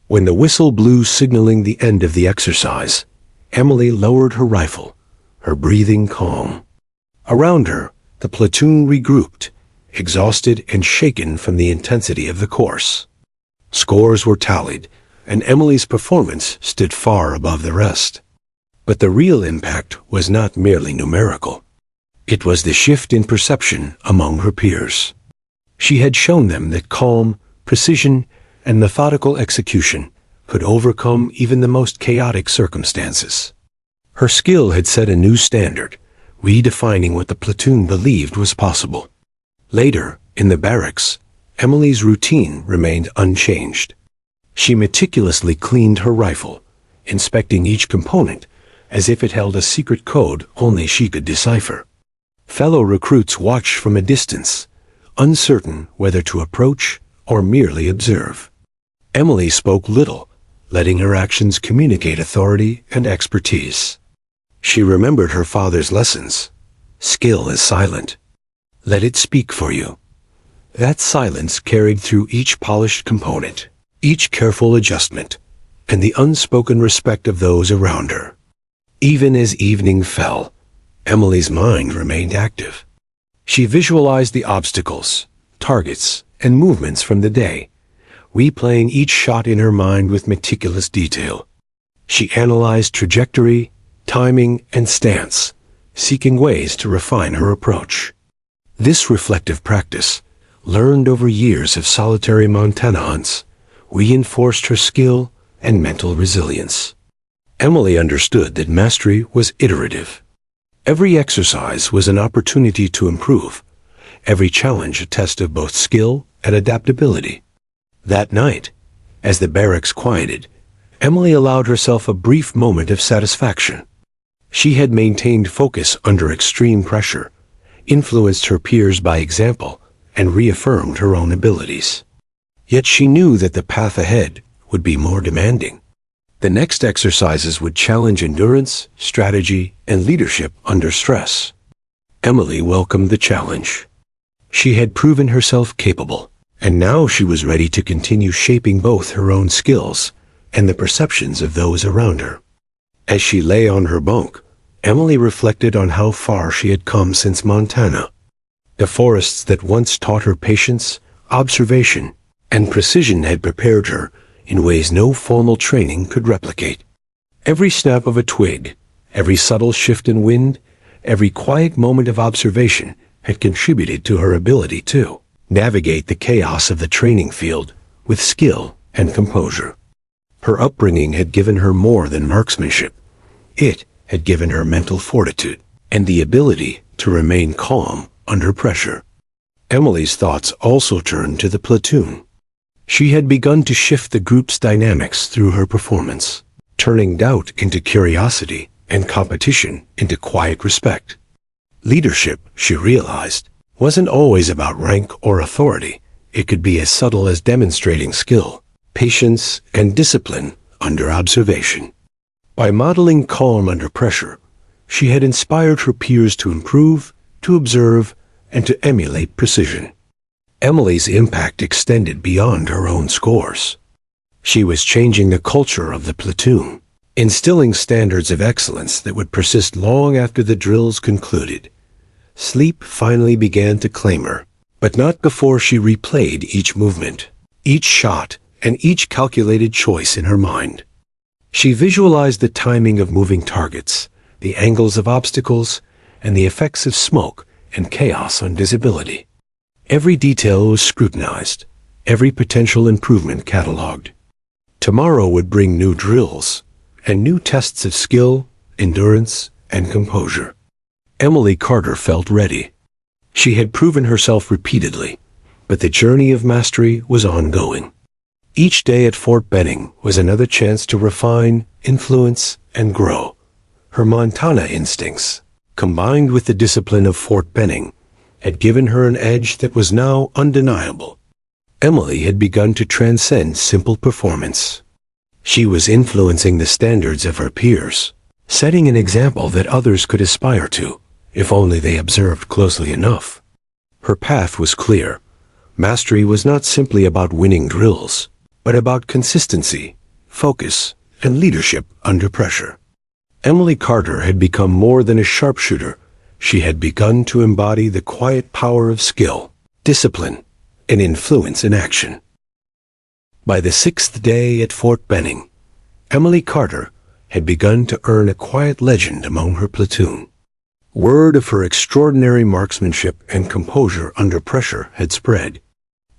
When the whistle blew signaling the end of the exercise, Emily lowered her rifle, her breathing calm. Around her, the platoon regrouped, exhausted and shaken from the intensity of the course. Scores were tallied, and Emily's performance stood far above the rest. But the real impact was not merely numerical. It was the shift in perception among her peers. She had shown them that calm, precision, and methodical execution could overcome even the most chaotic circumstances. Her skill had set a new standard, redefining what the platoon believed was possible. Later, in the barracks, Emily's routine remained unchanged. She meticulously cleaned her rifle, inspecting each component as if it held a secret code only she could decipher. Fellow recruits watched from a distance, uncertain whether to approach or merely observe. Emily spoke little, letting her actions communicate authority and expertise. She remembered her father's lessons. Skill is silent. Let it speak for you. That silence carried through each polished component, each careful adjustment, and the unspoken respect of those around her. Even as evening fell, Emily's mind remained active. She visualized the obstacles, targets, and movements from the day, replaying each shot in her mind with meticulous detail. She analyzed trajectory, timing, and stance, seeking ways to refine her approach. This reflective practice, learned over years of solitary Montana hunts, reinforced her skill and mental resilience. Emily understood that mastery was iterative. Every exercise was an opportunity to improve, every challenge a test of both skill and adaptability. That night, as the barracks quieted, Emily allowed herself a brief moment of satisfaction. She had maintained focus under extreme pressure, influenced her peers by example, and reaffirmed her own abilities. Yet she knew that the path ahead would be more demanding. The next exercises would challenge endurance, strategy, and leadership under stress. Emily welcomed the challenge. She had proven herself capable, and now she was ready to continue shaping both her own skills and the perceptions of those around her. As she lay on her bunk, Emily reflected on how far she had come since Montana. The forests that once taught her patience, observation, and precision had prepared her in ways no formal training could replicate. Every snap of a twig, every subtle shift in wind, every quiet moment of observation had contributed to her ability to navigate the chaos of the training field with skill and composure. Her upbringing had given her more than marksmanship. It had given her mental fortitude and the ability to remain calm under pressure. Emily's thoughts also turned to the platoon. She had begun to shift the group's dynamics through her performance, turning doubt into curiosity and competition into quiet respect. Leadership, she realized, wasn't always about rank or authority. It could be as subtle as demonstrating skill, patience, and discipline under observation. By modeling calm under pressure, she had inspired her peers to improve, to observe, and to emulate precision. Emily's impact extended beyond her own scores. She was changing the culture of the platoon, instilling standards of excellence that would persist long after the drills concluded. Sleep finally began to claim her, but not before she replayed each movement, each shot, and each calculated choice in her mind. She visualized the timing of moving targets, the angles of obstacles, and the effects of smoke and chaos on visibility. Every detail was scrutinized, every potential improvement catalogued. Tomorrow would bring new drills and new tests of skill, endurance, and composure. Emily Carter felt ready. She had proven herself repeatedly, but the journey of mastery was ongoing. Each day at Fort Benning was another chance to refine, influence, and grow. Her Montana instincts, combined with the discipline of Fort Benning, had given her an edge that was now undeniable. Emily had begun to transcend simple performance. She was influencing the standards of her peers, setting an example that others could aspire to, if only they observed closely enough. Her path was clear. Mastery was not simply about winning drills, but about consistency, focus, and leadership under pressure. Emily Carter had become more than a sharpshooter. She had begun to embody the quiet power of skill, discipline, and influence in action. By the 6th day at Fort Benning, Emily Carter had begun to earn a quiet legend among her platoon. Word of her extraordinary marksmanship and composure under pressure had spread.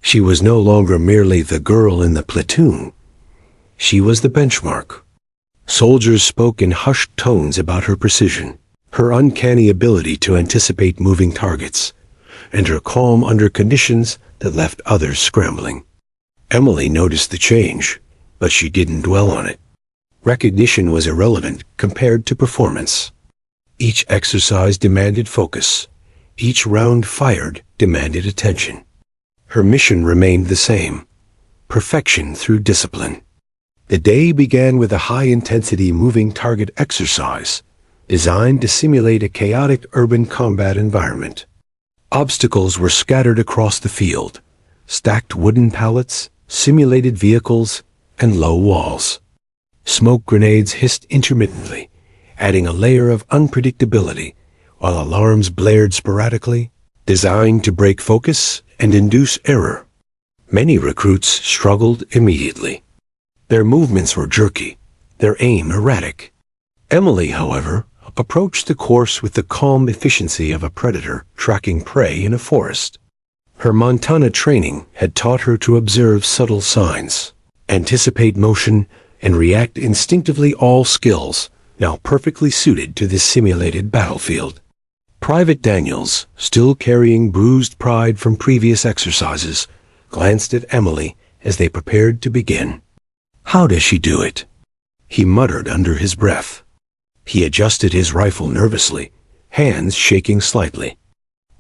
She was no longer merely the girl in the platoon. She was the benchmark. Soldiers spoke in hushed tones about her precision, her uncanny ability to anticipate moving targets, and her calm under conditions that left others scrambling. Emily noticed the change, but she didn't dwell on it. Recognition was irrelevant compared to performance. Each exercise demanded focus. Each round fired demanded attention. Her mission remained the same: perfection through discipline. The day began with a high-intensity moving target exercise designed to simulate a chaotic urban combat environment. Obstacles were scattered across the field: stacked wooden pallets, simulated vehicles, and low walls. Smoke grenades hissed intermittently, adding a layer of unpredictability, while alarms blared sporadically, designed to break focus and induce error. Many recruits struggled immediately. Their movements were jerky, their aim erratic. Emily, however, approached the course with the calm efficiency of a predator tracking prey in a forest. Her Montana training had taught her to observe subtle signs, anticipate motion, and react instinctively, all skills now perfectly suited to this simulated battlefield. Private Daniels, still carrying bruised pride from previous exercises, glanced at Emily as they prepared to begin. "How does she do it?" he muttered under his breath. He adjusted his rifle nervously, hands shaking slightly.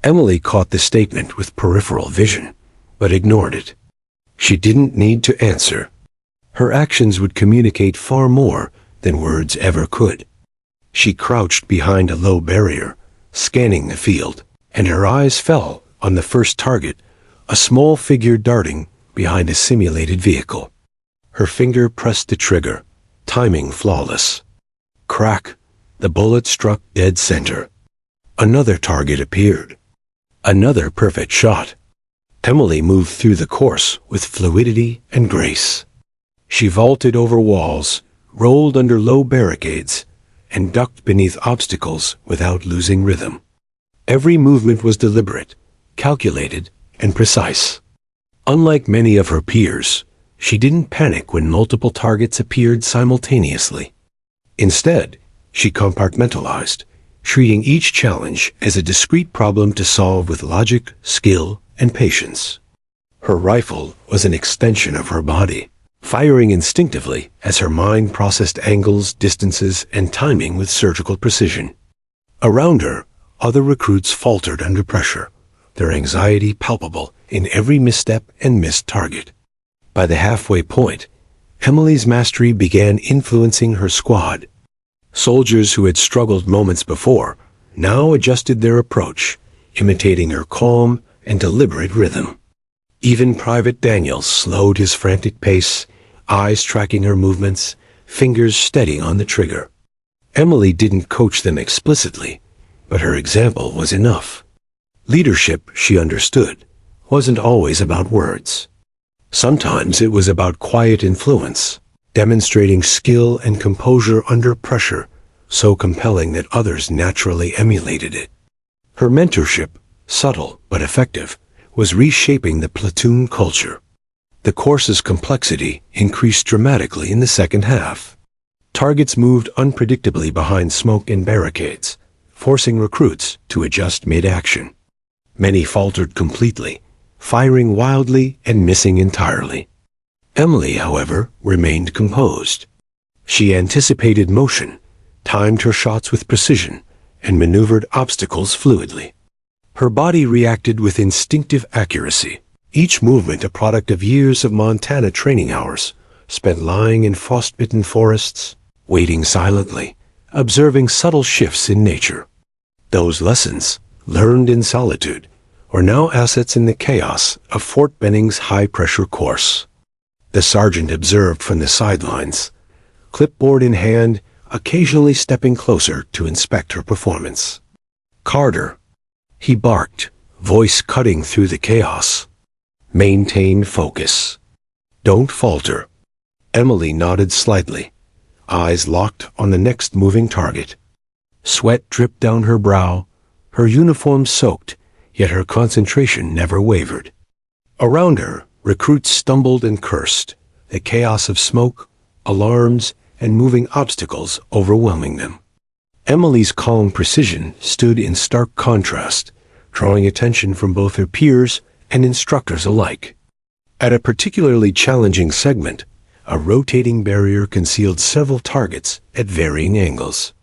Emily caught the statement with peripheral vision, but ignored it. She didn't need to answer. Her actions would communicate far more than words ever could. She crouched behind a low barrier, scanning the field, and her eyes fell on the first target, a small figure darting behind a simulated vehicle. Her finger pressed the trigger, timing flawless. Crack! The bullet struck dead center. Another target appeared. Another perfect shot. Emily moved through the course with fluidity and grace. She vaulted over walls, rolled under low barricades, and ducked beneath obstacles without losing rhythm. Every movement was deliberate, calculated, and precise. Unlike many of her peers, she didn't panic when multiple targets appeared simultaneously. Instead, she compartmentalized, treating each challenge as a discrete problem to solve with logic, skill, and patience. Her rifle was an extension of her body, firing instinctively as her mind processed angles, distances, and timing with surgical precision. Around her, other recruits faltered under pressure, their anxiety palpable in every misstep and missed target. By the halfway point, Emily's mastery began influencing her squad. Soldiers who had struggled moments before now adjusted their approach, imitating her calm and deliberate rhythm. Even Private Daniels slowed his frantic pace, eyes tracking her movements, fingers steady on the trigger. Emily didn't coach them explicitly, but her example was enough. Leadership, she understood, wasn't always about words. Sometimes it was about quiet influence, demonstrating skill and composure under pressure, so compelling that others naturally emulated it. Her mentorship, subtle but effective, was reshaping the platoon culture. The course's complexity increased dramatically in the second half. Targets moved unpredictably behind smoke and barricades, forcing recruits to adjust mid-action. Many faltered completely, firing wildly and missing entirely. Emily, however, remained composed. She anticipated motion, timed her shots with precision, and maneuvered obstacles fluidly. Her body reacted with instinctive accuracy, each movement a product of years of Montana training hours, spent lying in frostbitten forests, waiting silently, observing subtle shifts in nature. Those lessons, learned in solitude, were now assets in the chaos of Fort Benning's high-pressure course. The sergeant observed from the sidelines, clipboard in hand, occasionally stepping closer to inspect her performance. "Carter," he barked, voice cutting through the chaos. "Maintain focus. Don't falter." Emily nodded slightly, eyes locked on the next moving target. Sweat dripped down her brow, her uniform soaked, yet her concentration never wavered. Around her, recruits stumbled and cursed, the chaos of smoke, alarms, and moving obstacles overwhelming them. Emily's calm precision stood in stark contrast, drawing attention from both her peers and instructors alike. At a particularly challenging segment, a rotating barrier concealed several targets at varying angles.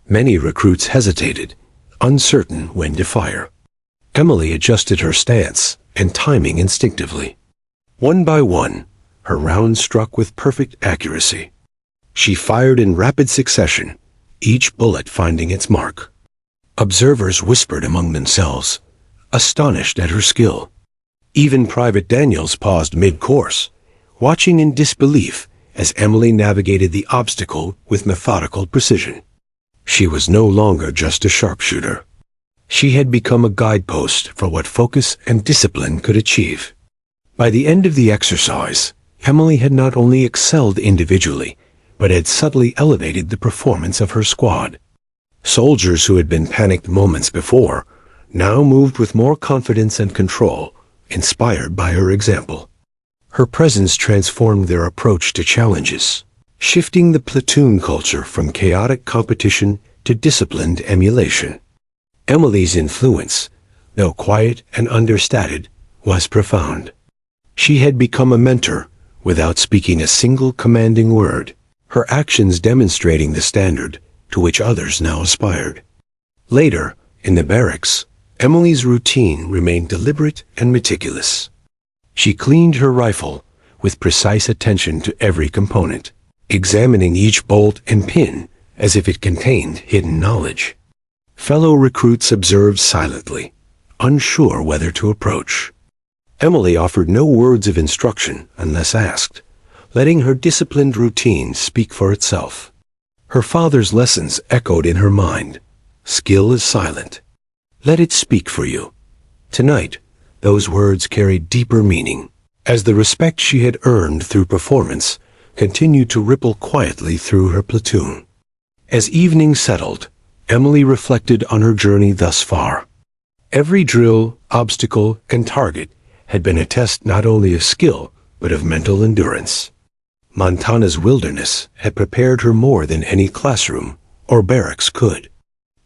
Many recruits hesitated, uncertain when to fire. Emily adjusted her stance and timing instinctively. One by one, her rounds struck with perfect accuracy. She fired in rapid succession, each bullet finding its mark. Observers whispered among themselves, astonished at her skill. Even Private Daniels paused mid-course, watching in disbelief as Emily navigated the obstacle with methodical precision. She was no longer just a sharpshooter. She had become a guidepost for what focus and discipline could achieve. By the end of the exercise, Emily had not only excelled individually, but had subtly elevated the performance of her squad. Soldiers who had been panicked moments before now moved with more confidence and control, inspired by her example. Her presence transformed their approach to challenges, shifting the platoon culture from chaotic competition to disciplined emulation. Emily's influence, though quiet and understated, was profound. She had become a mentor without speaking a single commanding word, her actions demonstrating the standard to which others now aspired. Later, in the barracks, Emily's routine remained deliberate and meticulous. She cleaned her rifle with precise attention to every component, examining each bolt and pin as if it contained hidden knowledge. Fellow recruits observed silently, unsure whether to approach. Emily offered no words of instruction unless asked, letting her disciplined routine speak for itself. Her father's lessons echoed in her mind. Skill is silent. Let it speak for you. Tonight, those words carried deeper meaning, as the respect she had earned through performance continued to ripple quietly through her platoon. As evening settled, Emily reflected on her journey thus far. Every drill, obstacle, and target had been a test not only of skill, but of mental endurance. Montana's wilderness had prepared her more than any classroom or barracks could.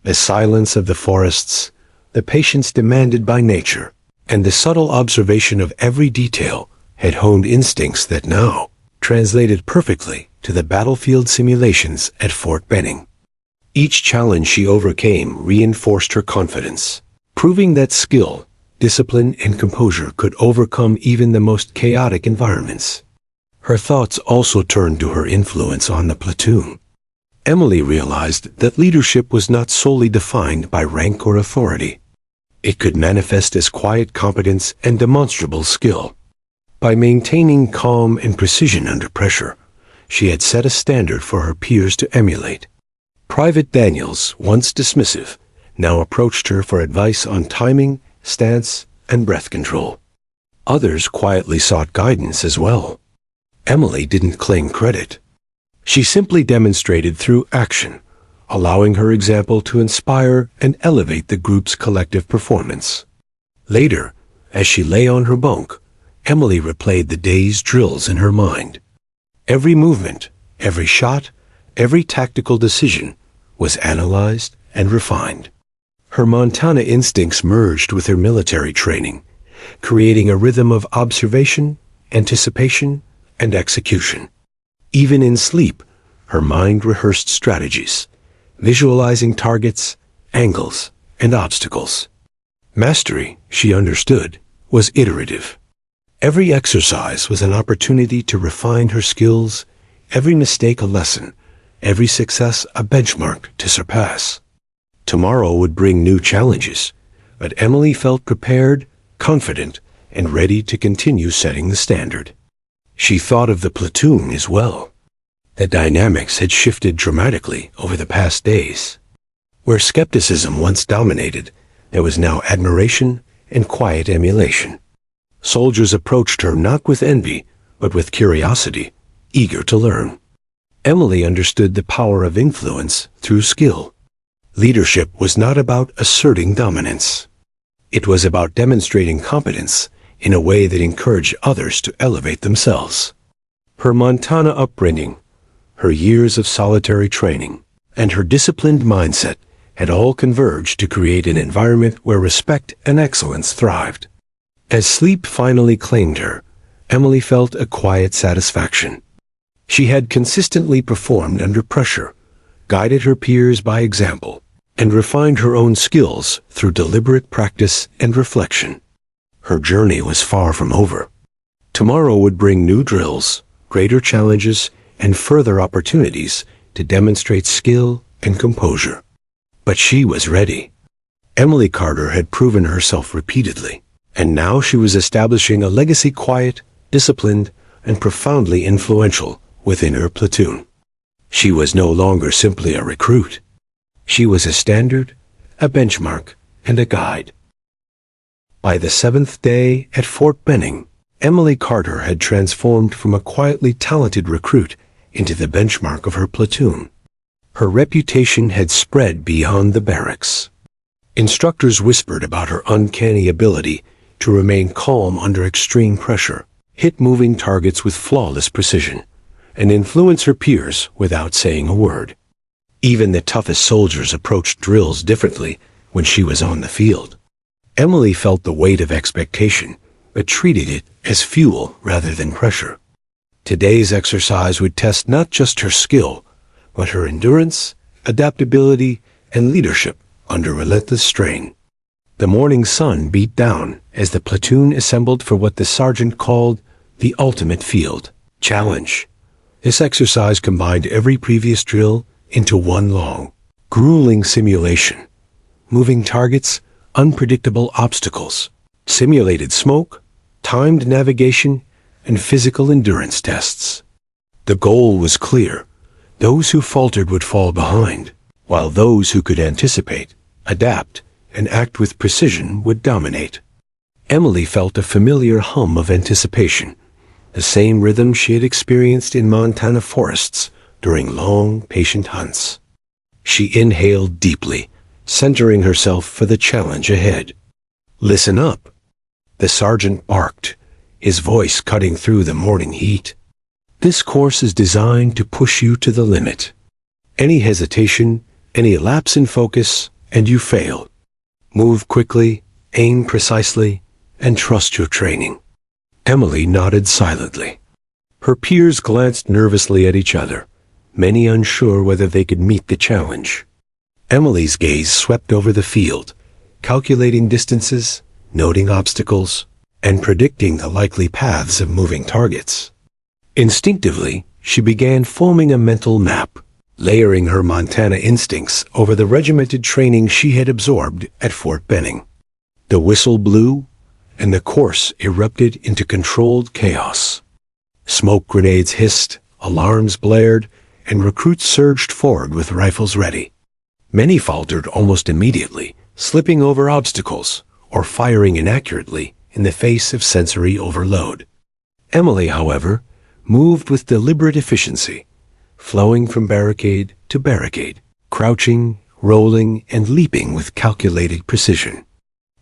The silence of the forests, the patience demanded by nature, and the subtle observation of every detail had honed instincts that now translated perfectly to the battlefield simulations at Fort Benning. Each challenge she overcame reinforced her confidence, proving that skill, discipline, and composure could overcome even the most chaotic environments. Her thoughts also turned to her influence on the platoon. Emily realized that leadership was not solely defined by rank or authority. It could manifest as quiet competence and demonstrable skill. By maintaining calm and precision under pressure, she had set a standard for her peers to emulate. Private Daniels, once dismissive, now approached her for advice on timing, stance, and breath control. Others quietly sought guidance as well. Emily didn't claim credit. She simply demonstrated through action, allowing her example to inspire and elevate the group's collective performance. Later, as she lay on her bunk, Emily replayed the day's drills in her mind. Every movement, every shot, every tactical decision was analyzed and refined. Her Montana instincts merged with her military training, creating a rhythm of observation, anticipation, and execution. Even in sleep, her mind rehearsed strategies, visualizing targets, angles, and obstacles. Mastery, she understood, was iterative. Every exercise was an opportunity to refine her skills, every mistake a lesson, every success a benchmark to surpass. Tomorrow would bring new challenges, but Emily felt prepared, confident, and ready to continue setting the standard. She thought of the platoon as well. The dynamics had shifted dramatically over the past days. Where skepticism once dominated, there was now admiration and quiet emulation. Soldiers approached her not with envy, but with curiosity, eager to learn. Emily understood the power of influence through skill. Leadership was not about asserting dominance. It was about demonstrating competence in a way that encouraged others to elevate themselves. Her Montana upbringing, Her years of solitary training, and her disciplined mindset had all converged to create an environment where respect and excellence thrived. As sleep finally claimed her, Emily felt a quiet satisfaction. She had consistently performed under pressure, guided her peers by example, and refined her own skills through deliberate practice and reflection. Her journey was far from over. Tomorrow would bring new drills, greater challenges, and further opportunities to demonstrate skill and composure. But she was ready. Emily Carter had proven herself repeatedly, and now she was establishing a legacy quiet, disciplined, and profoundly influential within her platoon. She was no longer simply a recruit. She was a standard, a benchmark, and a guide. By the 7th day at Fort Benning, Emily Carter had transformed from a quietly talented recruit into the benchmark of her platoon. Her reputation had spread beyond the barracks. Instructors whispered about her uncanny ability to remain calm under extreme pressure, hit moving targets with flawless precision, and influence her peers without saying a word. Even the toughest soldiers approached drills differently when she was on the field. Emily felt the weight of expectation, but treated it as fuel rather than pressure. Today's exercise would test not just her skill, but her endurance, adaptability, and leadership under relentless strain. The morning sun beat down as the platoon assembled for what the sergeant called the ultimate field challenge. This exercise combined every previous drill into one long, grueling simulation. Moving targets, unpredictable obstacles, simulated smoke, timed navigation, and physical endurance tests. The goal was clear. Those who faltered would fall behind, while those who could anticipate, adapt, and act with precision would dominate. Emily felt a familiar hum of anticipation, the same rhythm she had experienced in Montana forests during long, patient hunts. She inhaled deeply, centering herself for the challenge ahead. "Listen up," the sergeant barked, his voice cutting through the morning heat. "This course is designed to push you to the limit. Any hesitation, any lapse in focus, and you fail. Move quickly, aim precisely, and trust your training." Emily nodded silently. Her peers glanced nervously at each other, many unsure whether they could meet the challenge. Emily's gaze swept over the field, calculating distances, noting obstacles, and predicting the likely paths of moving targets. Instinctively, she began forming a mental map, layering her Montana instincts over the regimented training she had absorbed at Fort Benning. The whistle blew, and the course erupted into controlled chaos. Smoke grenades hissed, alarms blared, and recruits surged forward with rifles ready. Many faltered almost immediately, slipping over obstacles or firing inaccurately in the face of sensory overload. Emily, however, moved with deliberate efficiency, flowing from barricade to barricade, crouching, rolling, and leaping with calculated precision.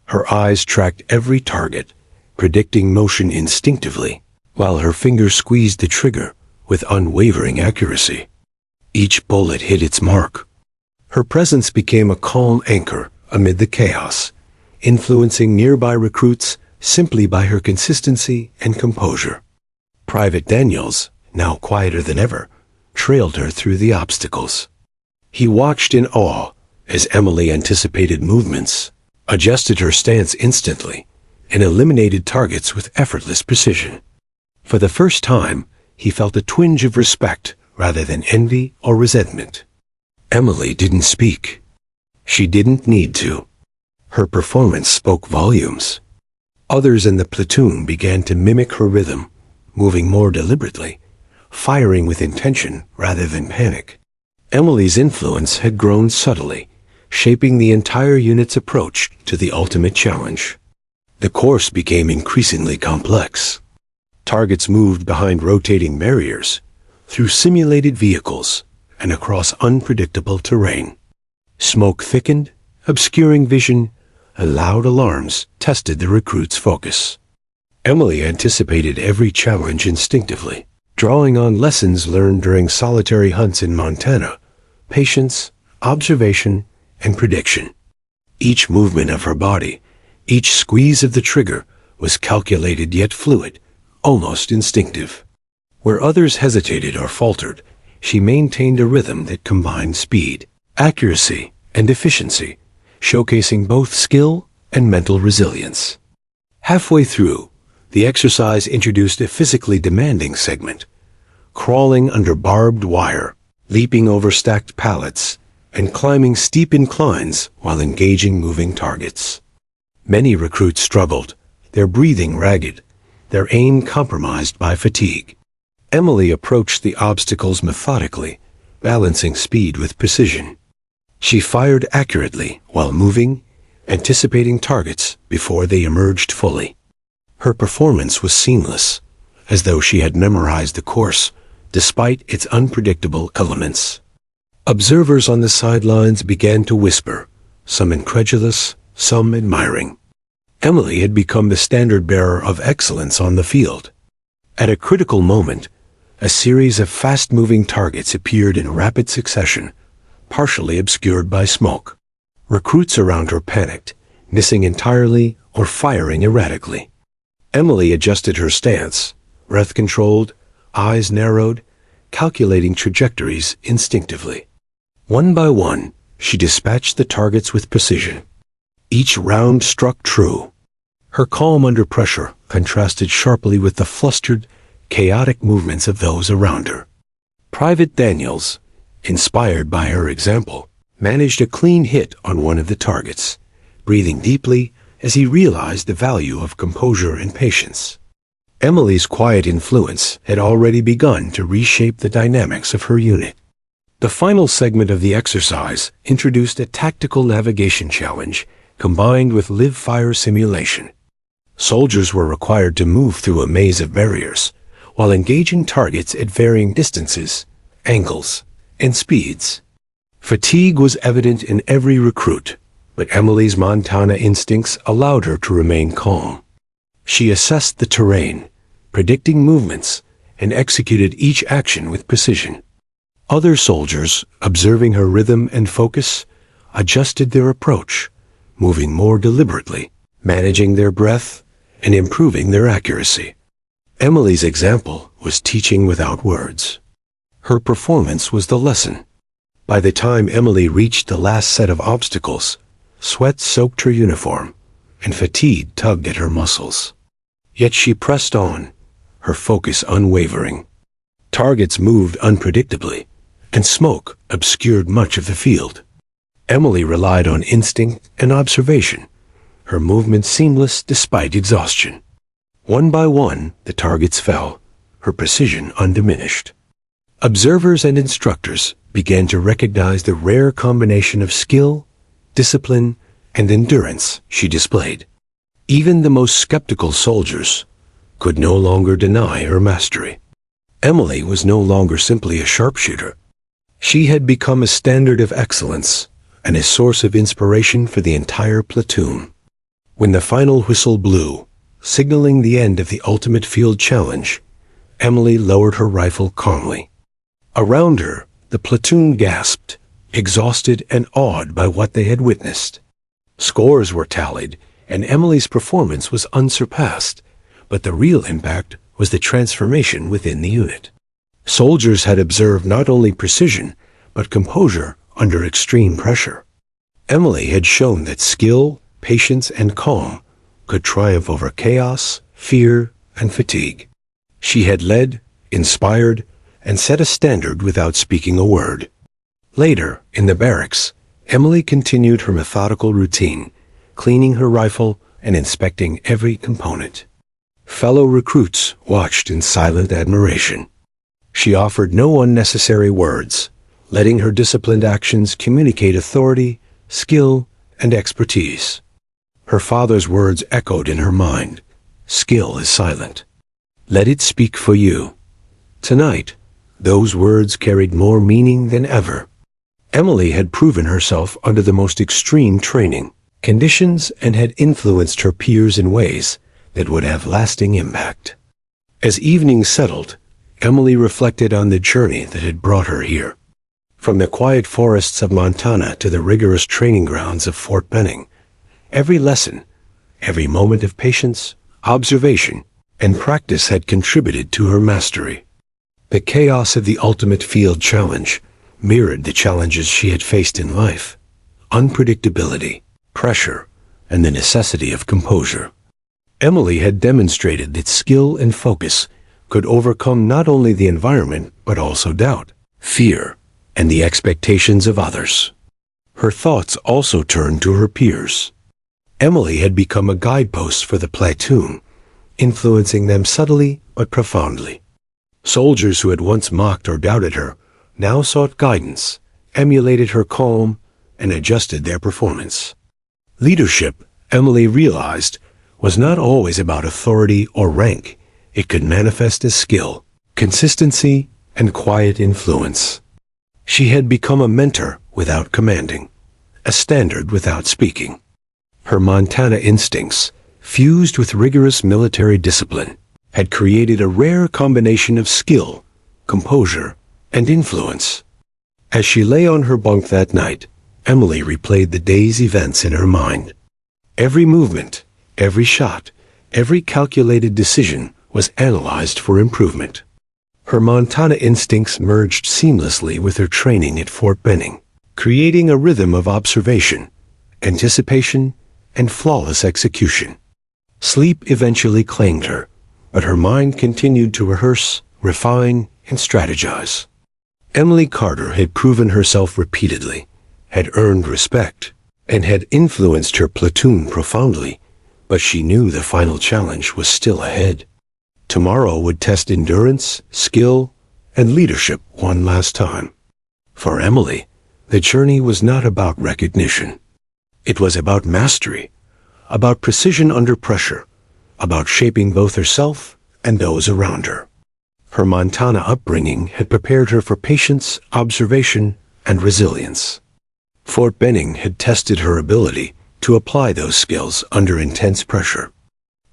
Her eyes tracked every target, predicting motion instinctively, while her fingers squeezed the trigger with unwavering accuracy. Each bullet hit its mark. Her presence became a calm anchor amid the chaos, influencing nearby recruits simply by her consistency and composure. Private Daniels, now quieter than ever, trailed her through the obstacles. He watched in awe as Emily anticipated movements, adjusted her stance instantly, and eliminated targets with effortless precision. For the first time, he felt a twinge of respect rather than envy or resentment. Emily didn't speak. She didn't need to. Her performance spoke volumes. Others in the platoon began to mimic her rhythm, moving more deliberately, firing with intention rather than panic. Emily's influence had grown subtly, shaping the entire unit's approach to the ultimate challenge. The course became increasingly complex. Targets moved behind rotating barriers, through simulated vehicles, and across unpredictable terrain. Smoke thickened, obscuring vision, and loud alarms tested the recruit's focus. Emily anticipated every challenge instinctively, drawing on lessons learned during solitary hunts in Montana: patience, observation, and prediction. Each movement of her body, each squeeze of the trigger, was calculated yet fluid, almost instinctive. Where others hesitated or faltered, she maintained a rhythm that combined speed, accuracy, and efficiency, showcasing both skill and mental resilience. Halfway through, the exercise introduced a physically demanding segment: crawling under barbed wire, leaping over stacked pallets, and climbing steep inclines while engaging moving targets. Many recruits struggled, their breathing ragged, their aim compromised by fatigue. Emily approached the obstacles methodically, balancing speed with precision. She fired accurately while moving, anticipating targets before they emerged fully. Her performance was seamless, as though she had memorized the course, despite its unpredictable elements. Observers on the sidelines began to whisper, some incredulous, some admiring. Emily had become the standard-bearer of excellence on the field. At a critical moment, a series of fast-moving targets appeared in rapid succession, partially obscured by smoke. Recruits around her panicked, missing entirely or firing erratically. Emily adjusted her stance, breath controlled, eyes narrowed, calculating trajectories instinctively. One by one, she dispatched the targets with precision. Each round struck true. Her calm under pressure contrasted sharply with the flustered, chaotic movements of those around her. Private Daniels, inspired by her example, managed a clean hit on one of the targets, breathing deeply as he realized the value of composure and patience. Emily's quiet influence had already begun to reshape the dynamics of her unit. The final segment of the exercise introduced a tactical navigation challenge combined with live-fire simulation. Soldiers were required to move through a maze of barriers while engaging targets at varying distances, angles, and speeds. Fatigue was evident in every recruit, but Emily's Montana instincts allowed her to remain calm. She assessed the terrain, predicting movements, and executed each action with precision. Other soldiers, observing her rhythm and focus, adjusted their approach, moving more deliberately, managing their breath, and improving their accuracy. Emily's example was teaching without words. Her performance was the lesson. By the time Emily reached the last set of obstacles, sweat soaked her uniform, and fatigue tugged at her muscles. Yet she pressed on, her focus unwavering. Targets moved unpredictably, and smoke obscured much of the field. Emily relied on instinct and observation, her movements seamless despite exhaustion. One by one, the targets fell, her precision undiminished. Observers and instructors began to recognize the rare combination of skill, discipline, and endurance she displayed. Even the most skeptical soldiers could no longer deny her mastery. Emily was no longer simply a sharpshooter. She had become a standard of excellence and a source of inspiration for the entire platoon. When the final whistle blew, signaling the end of the ultimate field challenge, Emily lowered her rifle calmly. Around her, the platoon gasped, exhausted and awed by what they had witnessed. Scores were tallied, and Emily's performance was unsurpassed, but the real impact was the transformation within the unit. Soldiers had observed not only precision, but composure under extreme pressure. Emily had shown that skill, patience, and calm could triumph over chaos, fear, and fatigue. She had led, inspired, and set a standard without speaking a word. Later, in the barracks, Emily continued her methodical routine, cleaning her rifle and inspecting every component. Fellow recruits watched in silent admiration. She offered no unnecessary words, letting her disciplined actions communicate authority, skill, and expertise. Her father's words echoed in her mind. Skill is silent. Let it speak for you. Tonight, those words carried more meaning than ever. Emily had proven herself under the most extreme training conditions and had influenced her peers in ways that would have lasting impact. As evening settled, Emily reflected on the journey that had brought her here. From the quiet forests of Montana to the rigorous training grounds of Fort Benning, every lesson, every moment of patience, observation, and practice had contributed to her mastery. The chaos of the ultimate field challenge mirrored the challenges she had faced in life: unpredictability, pressure, and the necessity of composure. Emily had demonstrated that skill and focus could overcome not only the environment but also doubt, fear, and the expectations of others. Her thoughts also turned to her peers. Emily had become a guidepost for the platoon, influencing them subtly but profoundly. Soldiers who had once mocked or doubted her now sought guidance, emulated her calm, and adjusted their performance. Leadership, Emily realized, was not always about authority or rank. It could manifest as skill, consistency, and quiet influence. She had become a mentor without commanding, a standard without speaking. Her Montana instincts, fused with rigorous military discipline, had created a rare combination of skill, composure, and influence. As she lay on her bunk that night, Emily replayed the day's events in her mind. Every movement, every shot, every calculated decision was analyzed for improvement. Her Montana instincts merged seamlessly with her training at Fort Benning, creating a rhythm of observation, anticipation, and flawless execution. Sleep eventually claimed her, but her mind continued to rehearse, refine, and strategize. Emily Carter had proven herself repeatedly, had earned respect, and had influenced her platoon profoundly, but she knew the final challenge was still ahead. Tomorrow would test endurance, skill, and leadership one last time. For Emily, the journey was not about recognition. It was about mastery, about precision under pressure, about shaping both herself and those around her. Her Montana upbringing had prepared her for patience, observation, and resilience. Fort Benning had tested her ability to apply those skills under intense pressure.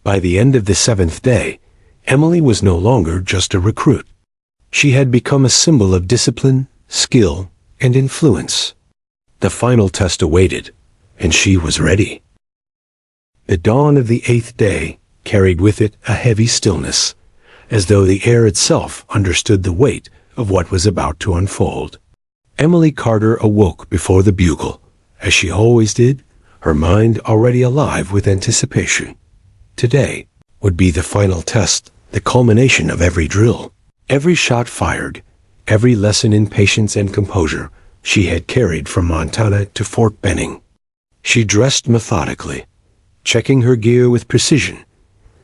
By the end of the 7th day, Emily was no longer just a recruit. She had become a symbol of discipline, skill, and influence. The final test awaited, and she was ready. The dawn of the 8th day carried with it a heavy stillness, as though the air itself understood the weight of what was about to unfold. Emily Carter awoke before the bugle, as she always did, her mind already alive with anticipation. Today would be the final test, the culmination of every drill, every shot fired, every lesson in patience and composure she had carried from Montana to Fort Benning. She dressed methodically, checking her gear with precision,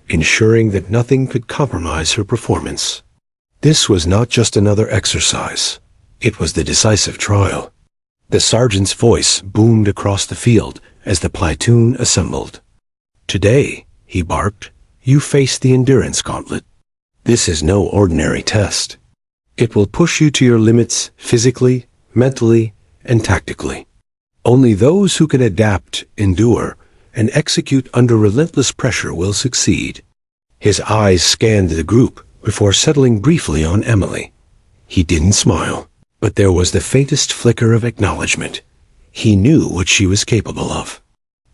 ensuring that nothing could compromise her performance. This was not just another exercise. It was the decisive trial. The sergeant's voice boomed across the field as the platoon assembled. "Today," he barked, "you face the endurance gauntlet. This is no ordinary test. It will push you to your limits physically, mentally, and tactically. Only those who can adapt, endure, and execute under relentless pressure will succeed." His eyes scanned the group before settling briefly on Emily. He didn't smile, but there was the faintest flicker of acknowledgement. He knew what she was capable of.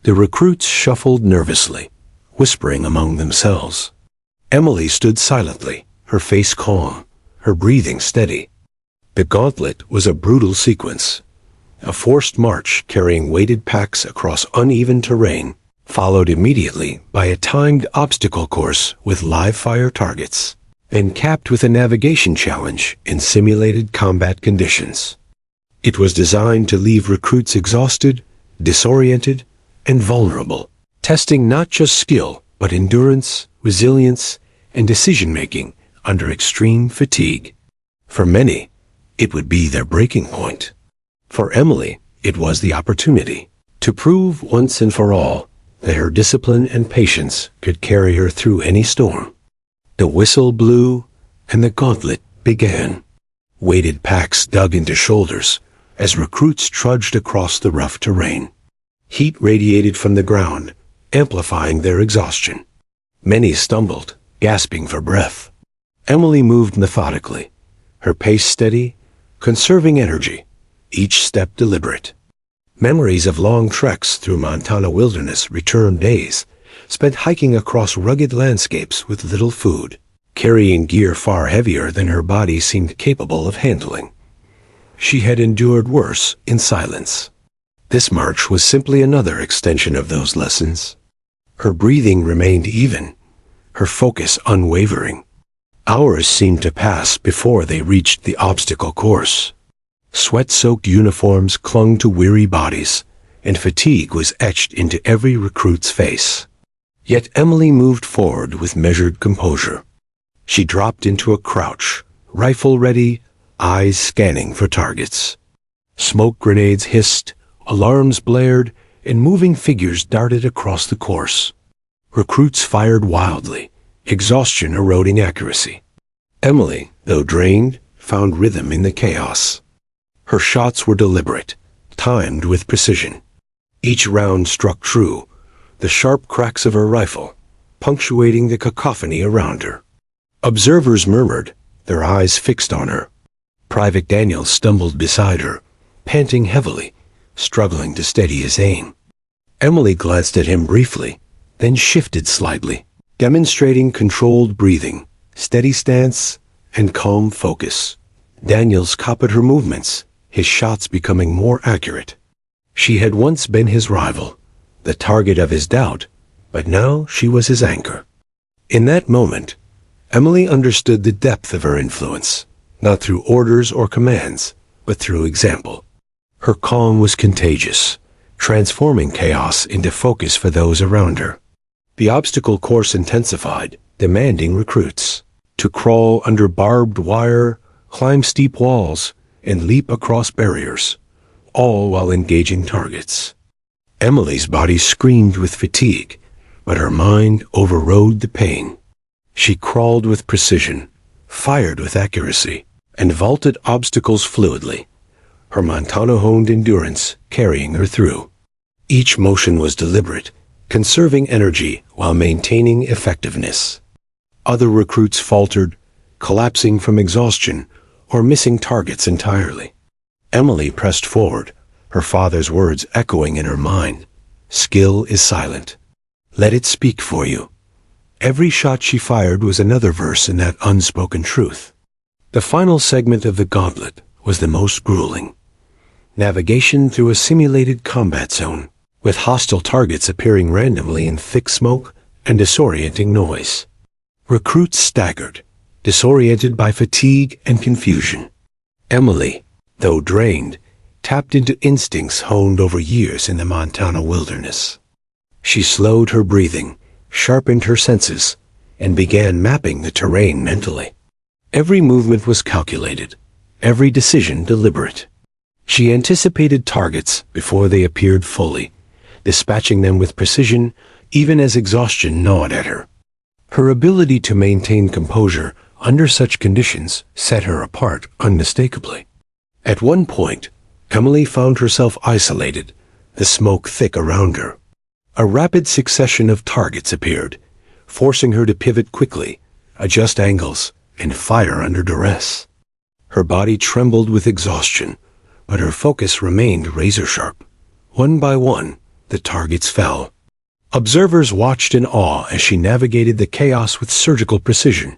The recruits shuffled nervously, whispering among themselves. Emily stood silently, her face calm, her breathing steady. The gauntlet was a brutal sequence. A forced march carrying weighted packs across uneven terrain, followed immediately by a timed obstacle course with live-fire targets, and capped with a navigation challenge in simulated combat conditions. It was designed to leave recruits exhausted, disoriented, and vulnerable, testing not just skill, but endurance, resilience, and decision-making under extreme fatigue. For many, it would be their breaking point. For Emily, it was the opportunity to prove once and for all that her discipline and patience could carry her through any storm. The whistle blew, and the gauntlet began. Weighted packs dug into shoulders as recruits trudged across the rough terrain. Heat radiated from the ground, amplifying their exhaustion. Many stumbled, gasping for breath. Emily moved methodically, her pace steady, conserving energy, each step deliberate. Memories of long treks through Montana wilderness returned days, spent hiking across rugged landscapes with little food, carrying gear far heavier than her body seemed capable of handling. She had endured worse in silence. This march was simply another extension of those lessons. Her breathing remained even, her focus unwavering. Hours seemed to pass before they reached the obstacle course. Sweat-soaked uniforms clung to weary bodies, and fatigue was etched into every recruit's face. Yet Emily moved forward with measured composure. She dropped into a crouch, rifle ready, eyes scanning for targets. Smoke grenades hissed, alarms blared, and moving figures darted across the course. Recruits fired wildly, exhaustion eroding accuracy. Emily, though drained, found rhythm in the chaos. Her shots were deliberate, timed with precision. Each round struck true, the sharp cracks of her rifle, punctuating the cacophony around her. Observers murmured, their eyes fixed on her. Private Daniel stumbled beside her, panting heavily, struggling to steady his aim. Emily glanced at him briefly, then shifted slightly, demonstrating controlled breathing, steady stance, and calm focus. Daniels copied her movements, his shots becoming more accurate. She had once been his rival, the target of his doubt, but now she was his anchor. In that moment, Emily understood the depth of her influence, not through orders or commands, but through example. Her calm was contagious, transforming chaos into focus for those around her. The obstacle course intensified, demanding recruits to crawl under barbed wire, climb steep walls, and leap across barriers, all while engaging targets. Emily's body screamed with fatigue, but her mind overrode the pain. She crawled with precision, fired with accuracy, and vaulted obstacles fluidly, her Montana-honed endurance carrying her through. Each motion was deliberate, conserving energy while maintaining effectiveness. Other recruits faltered, collapsing from exhaustion or missing targets entirely. Emily pressed forward, her father's words echoing in her mind. Skill is silent. Let it speak for you. Every shot she fired was another verse in that unspoken truth. The final segment of the gauntlet was the most grueling. Navigation through a simulated combat zone, with hostile targets appearing randomly in thick smoke and disorienting noise. Recruits staggered, disoriented by fatigue and confusion. Emily, though drained, tapped into instincts honed over years in the Montana wilderness. She slowed her breathing, sharpened her senses, and began mapping the terrain mentally. Every movement was calculated, every decision deliberate. She anticipated targets before they appeared fully, dispatching them with precision even as exhaustion gnawed at her. Her ability to maintain composure under such conditions set her apart unmistakably. At one point, Emily found herself isolated, the smoke thick around her. A rapid succession of targets appeared, forcing her to pivot quickly, adjust angles, and fire under duress. Her body trembled with exhaustion, but her focus remained razor-sharp. One by one, the targets fell. Observers watched in awe as she navigated the chaos with surgical precision,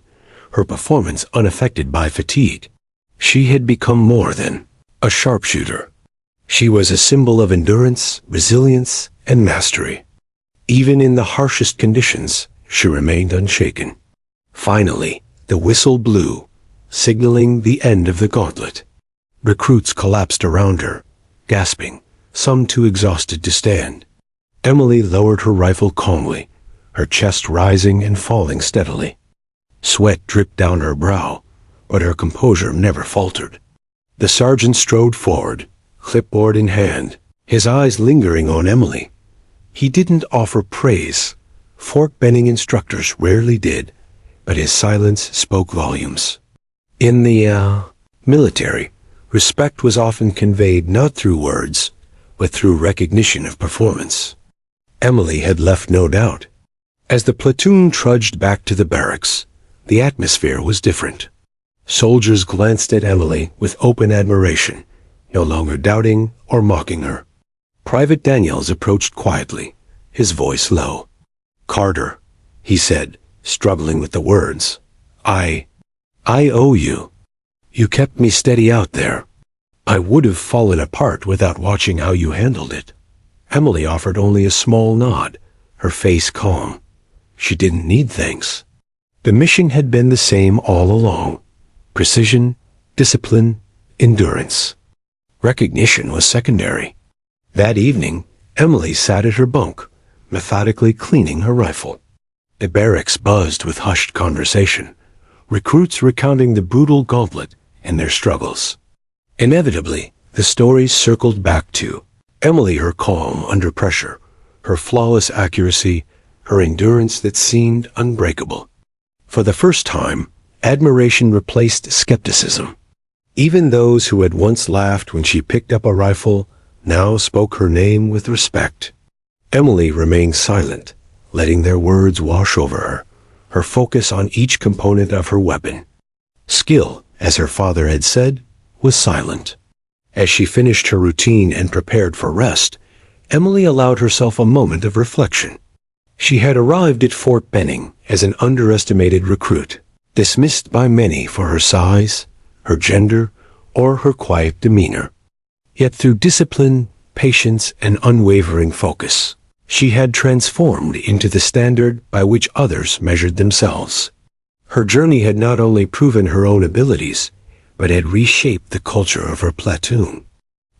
her performance unaffected by fatigue. She had become more than a sharpshooter. She was a symbol of endurance, resilience, and mastery. Even in the harshest conditions, she remained unshaken. Finally, the whistle blew, signaling the end of the gauntlet. Recruits collapsed around her, gasping, some too exhausted to stand. Emily lowered her rifle calmly, her chest rising and falling steadily. Sweat dripped down her brow, but her composure never faltered. The sergeant strode forward, clipboard in hand, his eyes lingering on Emily. He didn't offer praise. Fork-bending instructors rarely did, but his silence spoke volumes. In the military, respect was often conveyed not through words, but through recognition of performance. Emily had left no doubt. As the platoon trudged back to the barracks, the atmosphere was different. Soldiers glanced at Emily with open admiration, no longer doubting or mocking her. Private Daniels approached quietly, his voice low. "Carter," he said, struggling with the words. I owe you. You kept me steady out there. I would have fallen apart without watching how you handled it." Emily offered only a small nod, her face calm. She didn't need thanks. The mission had been the same all along. Precision, discipline, endurance. Recognition was secondary. That evening, Emily sat at her bunk, methodically cleaning her rifle. The barracks buzzed with hushed conversation, recruits recounting the brutal gauntlet and their struggles. Inevitably, the stories circled back to Emily, her calm under pressure, her flawless accuracy, her endurance that seemed unbreakable. For the first time, admiration replaced skepticism. Even those who had once laughed when she picked up a rifle now spoke her name with respect. Emily remained silent, letting their words wash over her focus on each component of her weapon. Skill, as her father had said, was silent. As she finished her routine and prepared for rest, Emily allowed herself a moment of reflection. She had arrived at Fort Benning as an underestimated recruit, dismissed by many for her size, her gender, or her quiet demeanor. Yet through discipline, patience, and unwavering focus, she had transformed into the standard by which others measured themselves. Her journey had not only proven her own abilities, but had reshaped the culture of her platoon.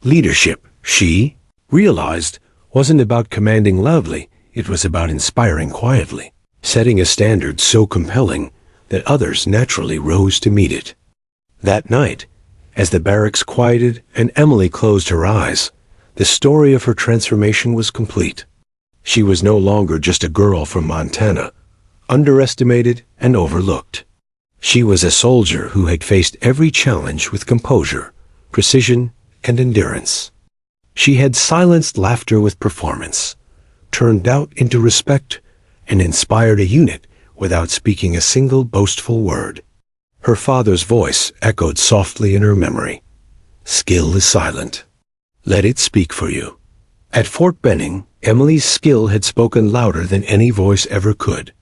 Leadership, she realized, wasn't about commanding loudly, it was about inspiring quietly, setting a standard so compelling that others naturally rose to meet it. That night, as the barracks quieted and Emily closed her eyes, the story of her transformation was complete. She was no longer just a girl from Montana, underestimated and overlooked. She was a soldier who had faced every challenge with composure, precision, and endurance. She had silenced laughter with performance, turned doubt into respect, and inspired a unit without speaking a single boastful word. Her father's voice echoed softly in her memory. "Skill is silent. Let it speak for you." At Fort Benning, Emily's skill had spoken louder than any voice ever could.